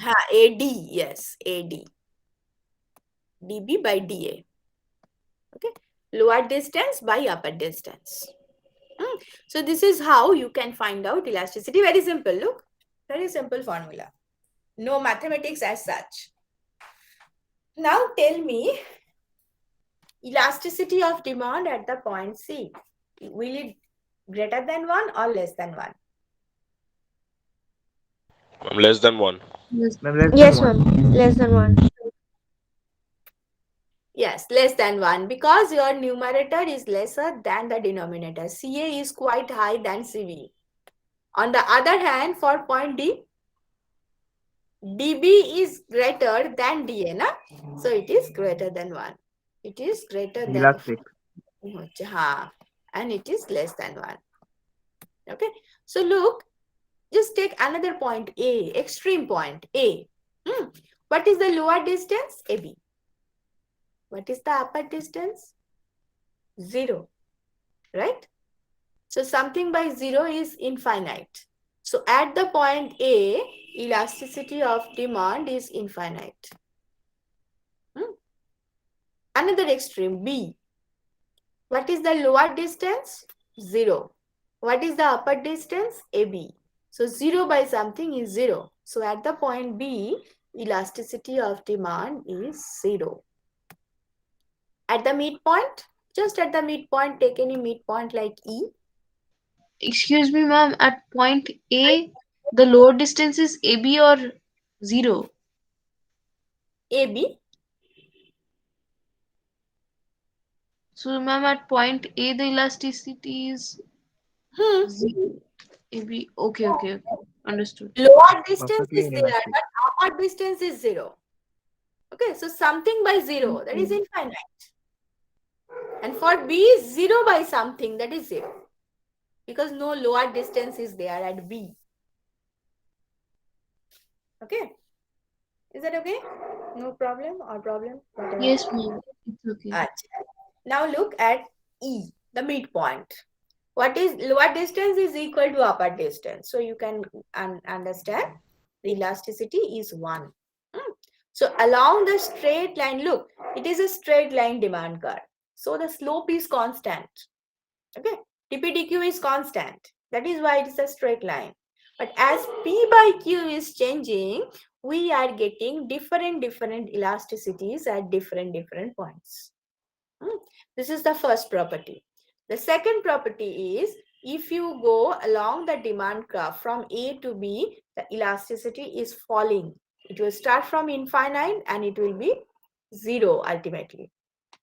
[SPEAKER 1] AD, yes, AD. dB by DA. Okay, lower distance by upper distance. So this is how you can find out elasticity. Very simple, look. Very simple formula. No mathematics as such. Now tell me, elasticity of demand at the point C. Will it greater than 1 or less than 1?
[SPEAKER 8] Less than 1.
[SPEAKER 6] Ma'am, less
[SPEAKER 9] Yes,
[SPEAKER 6] than 1.
[SPEAKER 9] ma'am. Less than 1.
[SPEAKER 1] Yes, less than 1, because your numerator is lesser than the denominator. CA is quite high than CV. On the other hand, for point D, DB is greater than DA, na? So it is greater than 1. It is greater than
[SPEAKER 6] Elastic.
[SPEAKER 1] and it is less than 1. Okay, so look, just take another point A, extreme point A. What is the lower distance? AB. What is the upper distance? 0, right? So something by 0 is infinite. So at the point A, elasticity of demand is infinite. Another extreme, B. What is the lower distance? 0. What is the upper distance? AB. So 0 by something is 0. So at the point B, elasticity of demand is 0. At the midpoint, just at the midpoint, take any midpoint like E.
[SPEAKER 3] Excuse me, ma'am. At point A, the lower distance is AB or 0?
[SPEAKER 1] AB.
[SPEAKER 3] So, ma'am, at point A, the elasticity is 0. AB. Okay. Understood.
[SPEAKER 1] Lower distance
[SPEAKER 6] Perfectly
[SPEAKER 1] is there,
[SPEAKER 6] inelastic.
[SPEAKER 1] but upper distance is 0. Okay, so something by 0, that is infinite. And for B, 0 by something, that is 0. Because no lower distance is there at B. Okay? Is that okay? No problem or problem? Whatever.
[SPEAKER 3] Yes, ma'am. It's okay.
[SPEAKER 1] Achha. Now look at E, the midpoint. What is lower distance is equal to upper distance. So you can understand the elasticity is 1. So along the straight line, look, it is a straight line demand curve. So the slope is constant. Okay, dP/dQ is constant. That is why it is a straight line. But as P by Q is changing, we are getting different elasticities at different points. This is the first property. The second property is, if you go along the demand curve from A to B, the elasticity is falling. It will start from infinite and it will be 0 ultimately.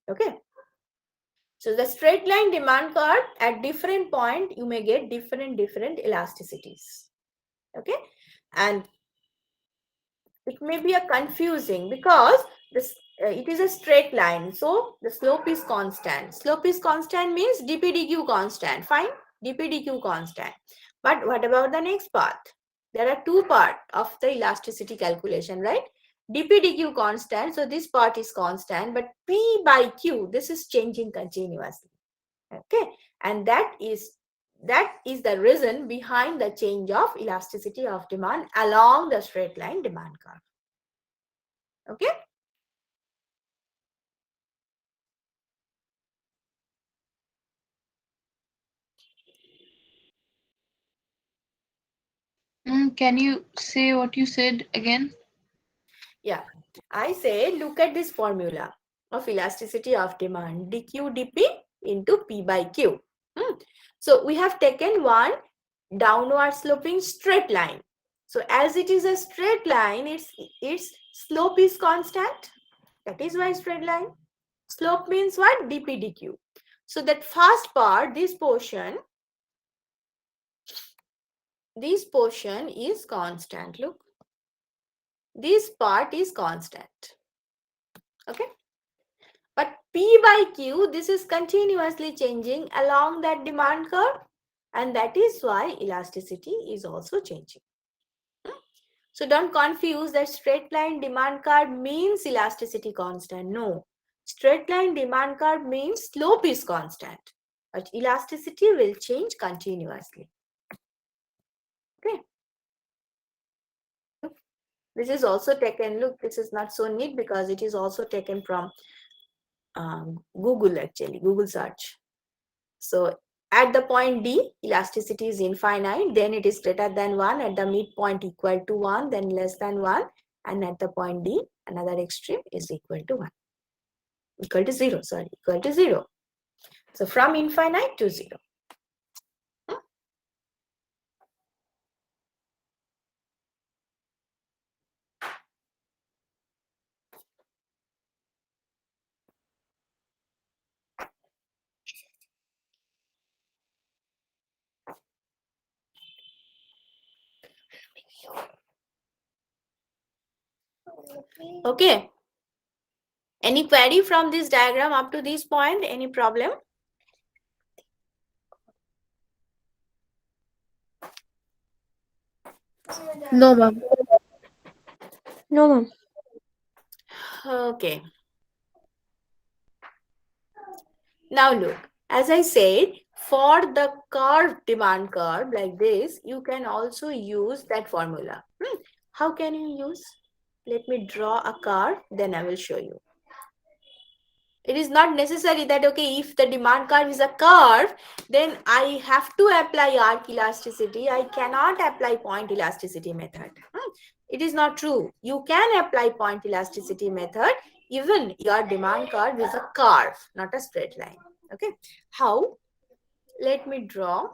[SPEAKER 1] Okay. So the straight line demand curve at different point, you may get different elasticities. Okay, and it may be a confusing because this it is a straight line, so the slope is constant. Slope is constant means dpdq constant. Fine, dpdq constant. But what about the next part? There are two parts of the elasticity calculation, right? dpdq constant, so this part is constant, but p by q, this is changing continuously. Okay, and that is the reason behind the change of elasticity of demand along the straight line demand curve. Okay.
[SPEAKER 3] Can you say what you said again?
[SPEAKER 1] Yeah, I say look at this formula of elasticity of demand, dq dp into p by q. So we have taken one downward sloping straight line. So as it is a straight line, its slope is constant. That is why straight line. Slope means what? dp dq. So that first part, this portion is constant. Look, this part is constant. Okay, but p by q, this is continuously changing along that demand curve, and that is why elasticity is also changing. So don't confuse that straight line demand curve means elasticity constant. No, straight line demand curve means slope is constant, but elasticity will change continuously. Okay. This is also taken, look, this is not so neat because it is also taken from Google, actually, Google search. So at the point D, elasticity is infinite, then it is greater than 1, at the midpoint equal to 1, then less than 1, and at the point D, another extreme is equal to 1. Equal to 0, sorry, equal to 0. So from infinite to 0. Okay. Any query from this diagram up to this point? Any problem?
[SPEAKER 2] No, ma'am.
[SPEAKER 9] No, ma'am.
[SPEAKER 1] Okay. Now look, as I said, for the curve demand curve like this, you can also use that formula. How can you use? Let me draw a curve, then I will show you. It is not necessary that, okay, if the demand curve is a curve, then I have to apply arc elasticity. I cannot apply point elasticity method. It is not true. You can apply point elasticity method even your demand curve is a curve, not a straight line. Okay. How? Let me draw.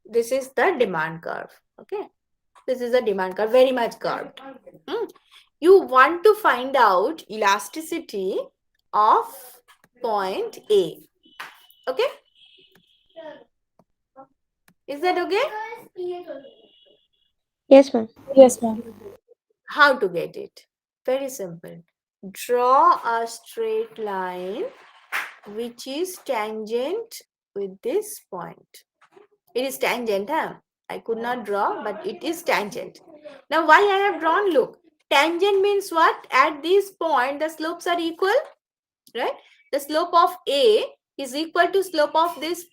[SPEAKER 1] This is the demand curve. Okay. This is a demand curve, very much curved. You want to find out elasticity of point A. Okay? Is that okay?
[SPEAKER 9] Yes, ma'am.
[SPEAKER 2] Yes, ma'am.
[SPEAKER 1] How to get it? Very simple. Draw a straight line which is tangent with this point. It is tangent, huh? I could not draw, but it is tangent. Now, why I have drawn? Look, tangent means what? At this point, the slopes are equal, right? The slope of A is equal to slope of this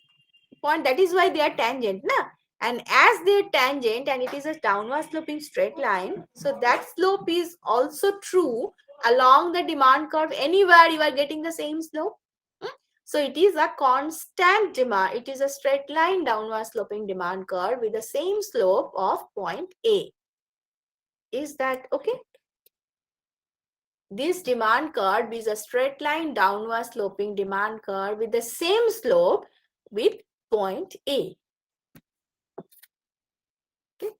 [SPEAKER 1] point. That is why they are tangent, na? And as they are tangent and it is a downward sloping straight line, so that slope is also true along the demand curve. Anywhere you are getting the same slope. So it is a constant demand. It is a straight line downward sloping demand curve with the same slope of point A. Is that okay? This demand curve is a straight line downward sloping demand curve with the same slope with point A. Okay.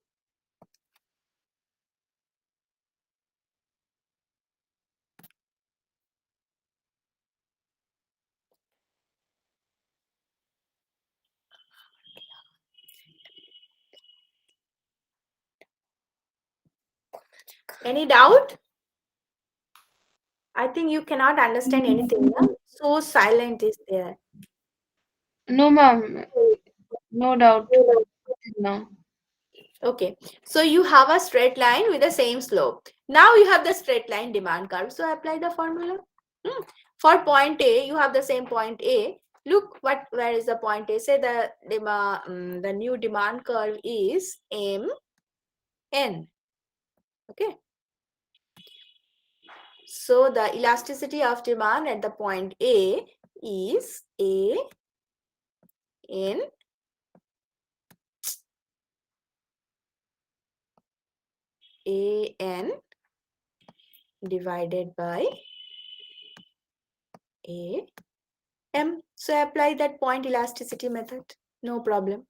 [SPEAKER 1] Any doubt? I think you cannot understand anything. No? So silent is there.
[SPEAKER 3] No, ma'am. No doubt. No.
[SPEAKER 1] Okay, so you have a straight line with the same slope. Now you have the straight line demand curve. So apply the formula. For point A, you have the same point A. Look, where is the point A? Say the new demand curve is MN. Okay. So the elasticity of demand at the point A is AN divided by AM. So apply that point elasticity method. No problem.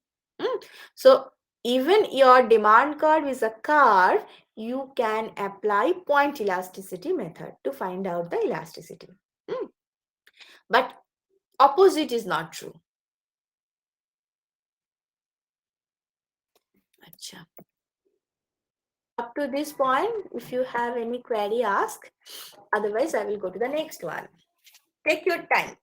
[SPEAKER 1] So even your demand curve is a curve, you can apply point elasticity method to find out the elasticity. But opposite is not true. Achha. Up to this point, if you have any query, ask. Otherwise, I will go to the next one. Take your time.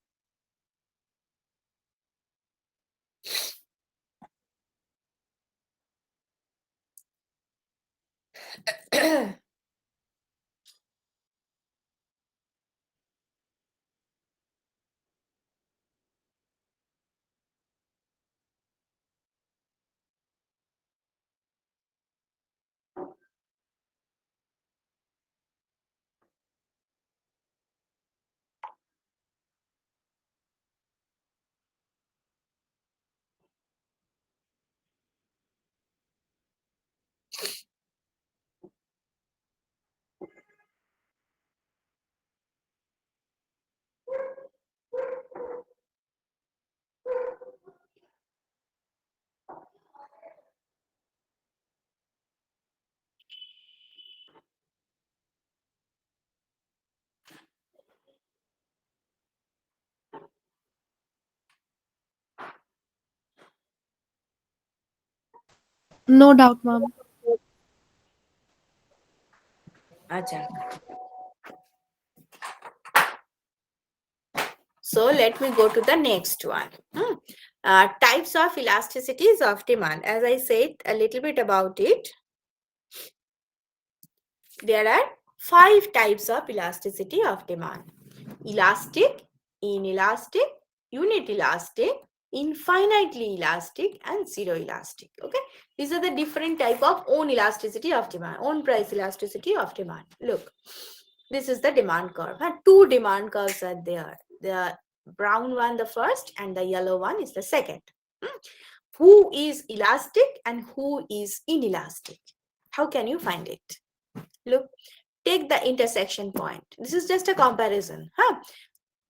[SPEAKER 2] No doubt, ma'am.
[SPEAKER 1] Achha. So let me go to the next one. Types of elasticities of demand. As I said a little bit about it, there are 5 types of elasticity of demand. Elastic, inelastic, unit elastic, infinitely elastic, and zero elastic. Okay, these are the different type of own elasticity of demand, own price elasticity of demand. Look, this is the demand curve. And 2 demand curves are there. The brown one the first and the yellow one is the second. Who is elastic and who is inelastic? How can you find it? Look, take the intersection point. This is just a comparison.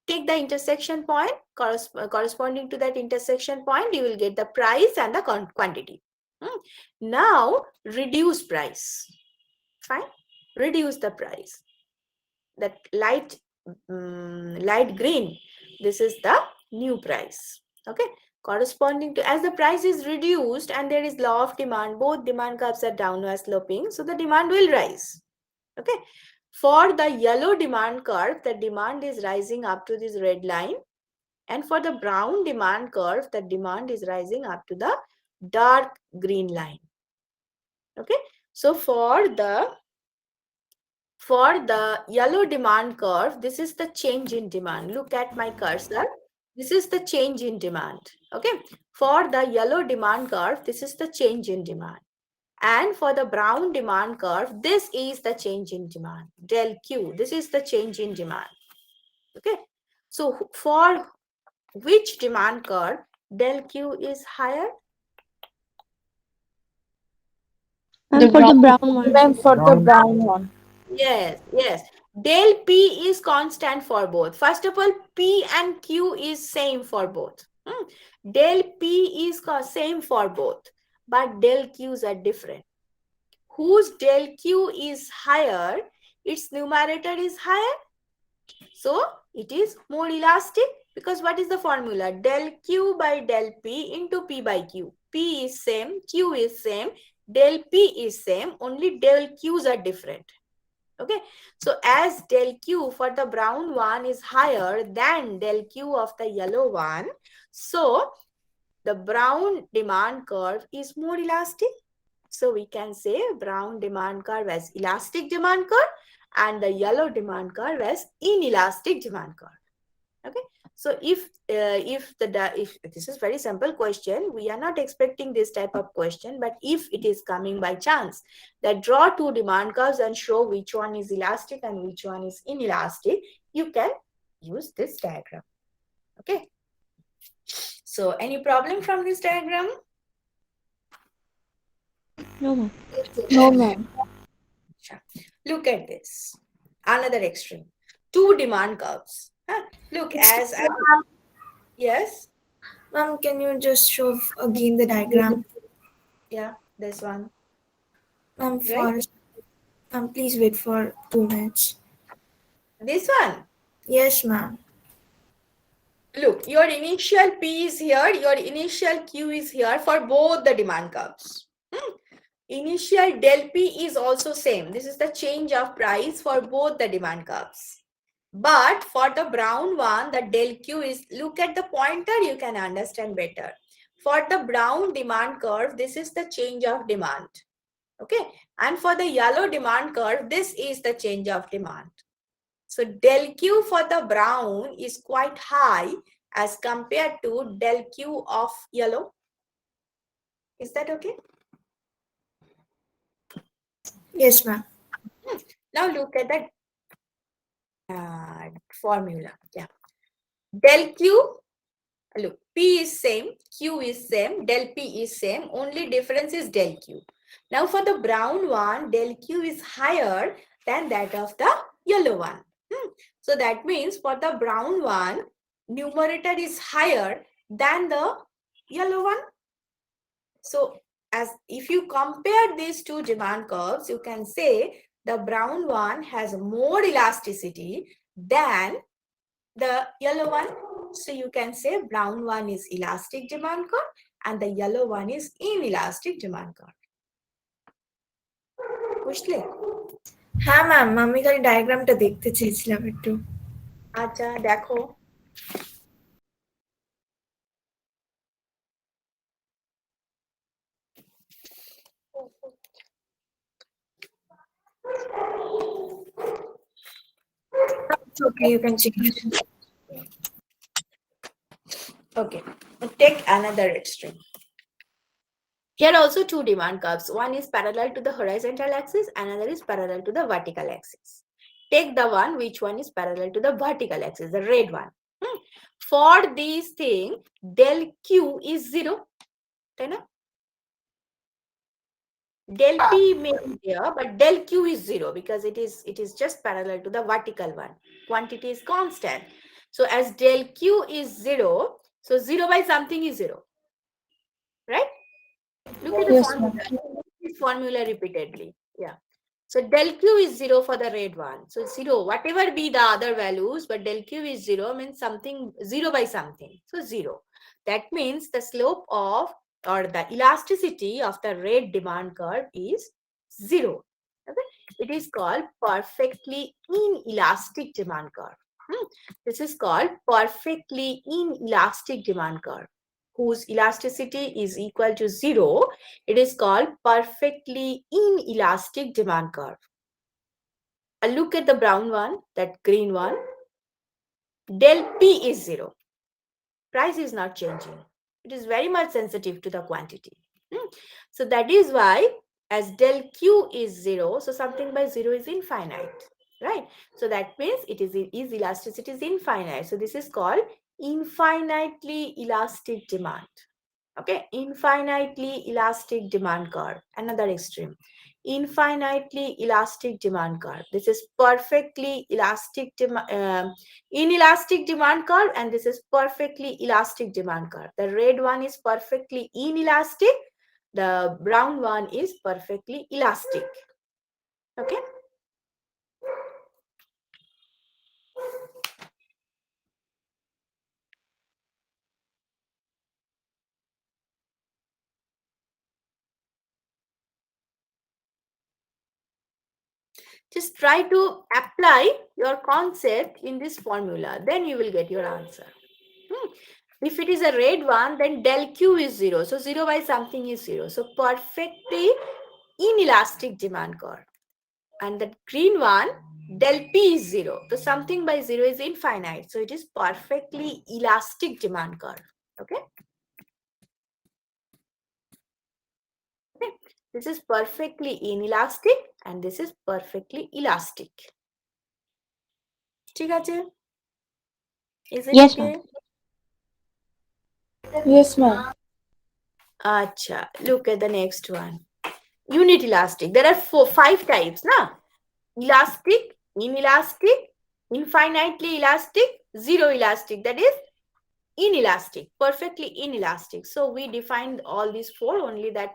[SPEAKER 1] Take the intersection point, corresponding to that intersection point, you will get the price and the quantity. Now, reduce price. Fine. Reduce the price. That light green, this is the new price. Okay. Corresponding to, as the price is reduced and there is law of demand, both demand curves are downward sloping, so the demand will rise. Okay. For the yellow demand curve, the demand is rising up to this red line. And for the brown demand curve, the demand is rising up to the dark green line. Okay. So for the yellow demand curve, this is the change in demand. Look at my cursor. This is the change in demand. Okay. For the yellow demand curve, this is the change in demand. And for the brown demand curve, this is the change in demand, del Q. This is the change in demand. Okay. So for which demand curve del Q is higher?
[SPEAKER 9] And for the brown one.
[SPEAKER 2] Ma'am, for the brown one.
[SPEAKER 1] Yes, yes. Del P is constant for both. First of all, P and Q is same for both. Del P is same for both, but del Q's are different. Whose del Q is higher, its numerator is higher. So it is more elastic, because what is the formula? Del Q by del P into P by Q. P is same, Q is same, del P is same, only del Q's are different. Okay, so as del Q for the brown one is higher than del Q of the yellow one, so the brown demand curve is more elastic. So we can say brown demand curve as elastic demand curve and the yellow demand curve as inelastic demand curve. Okay, so if this is very simple question, we are not expecting this type of question, but if it is coming by chance, that draw two demand curves and show which one is elastic and which one is inelastic, you can use this diagram. Okay, so any problem from this diagram?
[SPEAKER 9] No, ma'am.
[SPEAKER 2] No, ma'am.
[SPEAKER 1] Look at this, another extreme, two demand curves. Look, as I, yes,
[SPEAKER 11] Ma'am, can you just show again the diagram?
[SPEAKER 1] yeah, this one,
[SPEAKER 11] Ma'am,
[SPEAKER 1] right?
[SPEAKER 11] Please wait for 2 minutes.
[SPEAKER 1] This one.
[SPEAKER 11] Yes, ma'am.
[SPEAKER 1] Look, your initial P is here, your initial Q is here for both the demand curves. Initial del P is also same. This is the change of price for both the demand curves. But for the brown one, the del Q is, look at the pointer, you can understand better. For the brown demand curve, this is the change of demand. Okay. And for the yellow demand curve, this is the change of demand. So del Q for the brown is quite high as compared to del Q of yellow. Is that okay?
[SPEAKER 11] Yes, ma'am.
[SPEAKER 1] Now look at the formula. Yeah. Del Q, look, P is same, Q is same, del P is same, only difference is del Q. Now for the brown one, del Q is higher than that of the yellow one. So that means for the brown one, numerator is higher than the yellow one. So as if you compare these two demand curves, you can say the brown one has more elasticity than the yellow one. So you can say brown one is elastic demand curve and the yellow one is inelastic demand curve. বুঝলে?
[SPEAKER 11] হ্যাঁ ma'am, আমি খালি ডায়াগ্রামটা দেখতে চেয়েছিলাম একটু।
[SPEAKER 1] আচ্ছা দেখো।
[SPEAKER 11] It's okay, you can change.
[SPEAKER 1] Okay, take another extreme. Here also two demand curves. One is parallel to the horizontal axis, another is parallel to the vertical axis. Take the one which one is parallel to the vertical axis, the red one. For this thing, del Q is 0. Del P may be there, but del Q is 0 because it is just parallel to the vertical one. Quantity is constant. So as del Q is 0, so 0 by something is 0. Right? Look at the formula. This formula repeatedly. Yeah. So del Q is 0 for the red one. So 0, whatever be the other values, but del Q is 0 means something 0 by something. So 0. That means the slope of or the elasticity of the red demand curve is 0. Okay? It is called perfectly inelastic demand curve. This is called perfectly inelastic demand curve, whose elasticity is equal to 0. It is called perfectly inelastic demand curve. Look at the brown one, that green one. Del P is 0. Price is not changing. It is very much sensitive to the quantity. So that is why as del Q is 0, so something by 0 is infinite, right? So that means it is elasticity is infinite. So this is called infinitely elastic demand. Okay, infinitely elastic demand curve, another extreme. Infinitely elastic demand curve. This is perfectly elastic inelastic demand curve, and this is perfectly elastic demand curve. The red one is perfectly inelastic, the brown one is perfectly elastic. Okay. Just try to apply your concept in this formula. Then you will get your answer. If it is a red one, then del Q is 0. So 0 by something is 0. So perfectly inelastic demand curve. And the green one, del P is 0. So something by 0 is infinite. So it is perfectly elastic demand curve. Okay. This is perfectly inelastic and this is perfectly elastic. ঠিক আছে? Is it
[SPEAKER 9] Yes,
[SPEAKER 1] okay?
[SPEAKER 2] Yes, ma'am.
[SPEAKER 1] Acha, look at the next one. Unit elastic. There are 5 types, na? Elastic, inelastic, infinitely elastic, zero elastic. That is inelastic, perfectly inelastic. So we defined all these 4, only that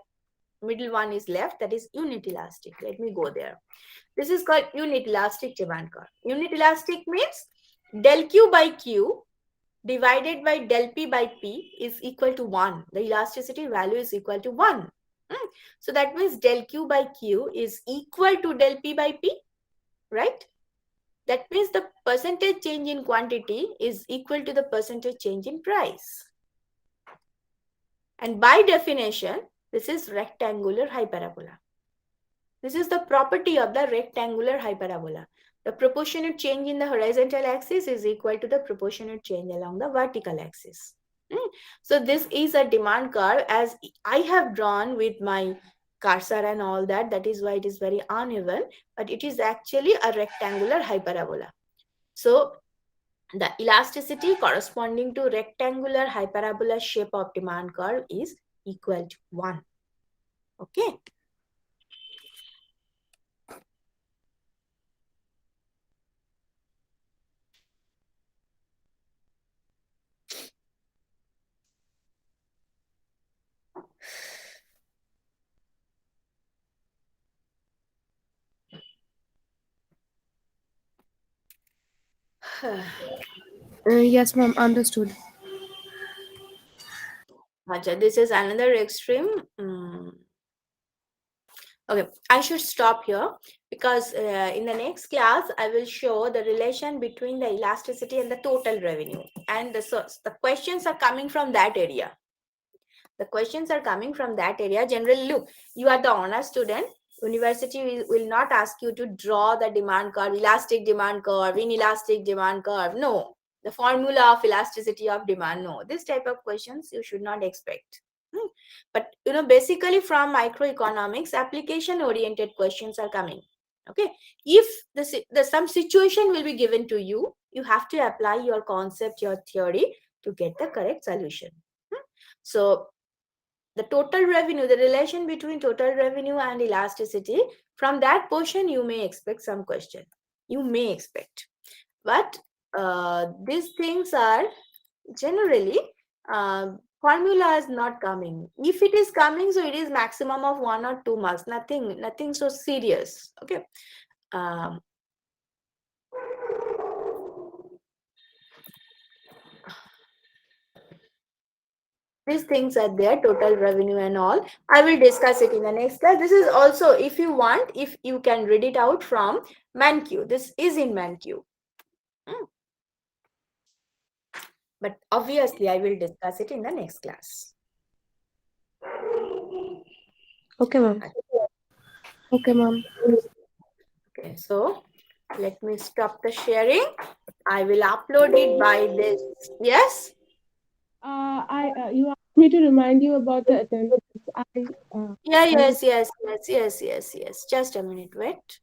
[SPEAKER 1] middle one is left, that is unit elastic. Let me go there. This is called unit elastic demand curve. Unit elastic means del Q by Q divided by del P by P is equal to 1. The elasticity value is equal to 1. So that means del Q by Q is equal to del P by P, right? That means the percentage change in quantity is equal to the percentage change in price. And by definition, this is rectangular hyperbola. This is the property of the rectangular hyperbola. The proportionate change in the horizontal axis is equal to the proportionate change along the vertical axis. So this is a demand curve as I have drawn with my cursor and all that. That is why it is very uneven, but it is actually a rectangular hyperbola. So the elasticity corresponding to rectangular hyperbola shape of demand curve is equal to 1. Okay.
[SPEAKER 2] Yes, ma'am. Understood.
[SPEAKER 1] Acha, this is another extreme. Okay, I should stop here because in the next class, I will show the relation between the elasticity and the total revenue. And the questions are coming from that area. The questions are coming from that area. Generally, look, you are the honor student. University will not ask you to draw the demand curve, elastic demand curve, inelastic demand curve. No, the formula of elasticity of demand. No, this type of questions you should not expect. But basically from microeconomics, application oriented questions are coming. Okay, if some situation will be given to you, you have to apply your concept, your theory to get the correct solution. So the total revenue, the relation between total revenue and elasticity, from that portion you may expect some question. You may expect, but these things are generally formula is not coming. If it is coming, so it is maximum of 1 or 2 marks. Nothing so serious. Okay. These things are there, total revenue and all. I will discuss it in the next class. This is also, if you want, if you can read it out from ManQ. This is in ManQ. But obviously, I will discuss it in the next class.
[SPEAKER 9] Okay, ma'am.
[SPEAKER 2] Okay, ma'am.
[SPEAKER 1] Okay, so let me stop the sharing. I will upload it by this. Yes?
[SPEAKER 4] You asked me to remind you about the attendance.
[SPEAKER 1] Yes. Just a minute, wait.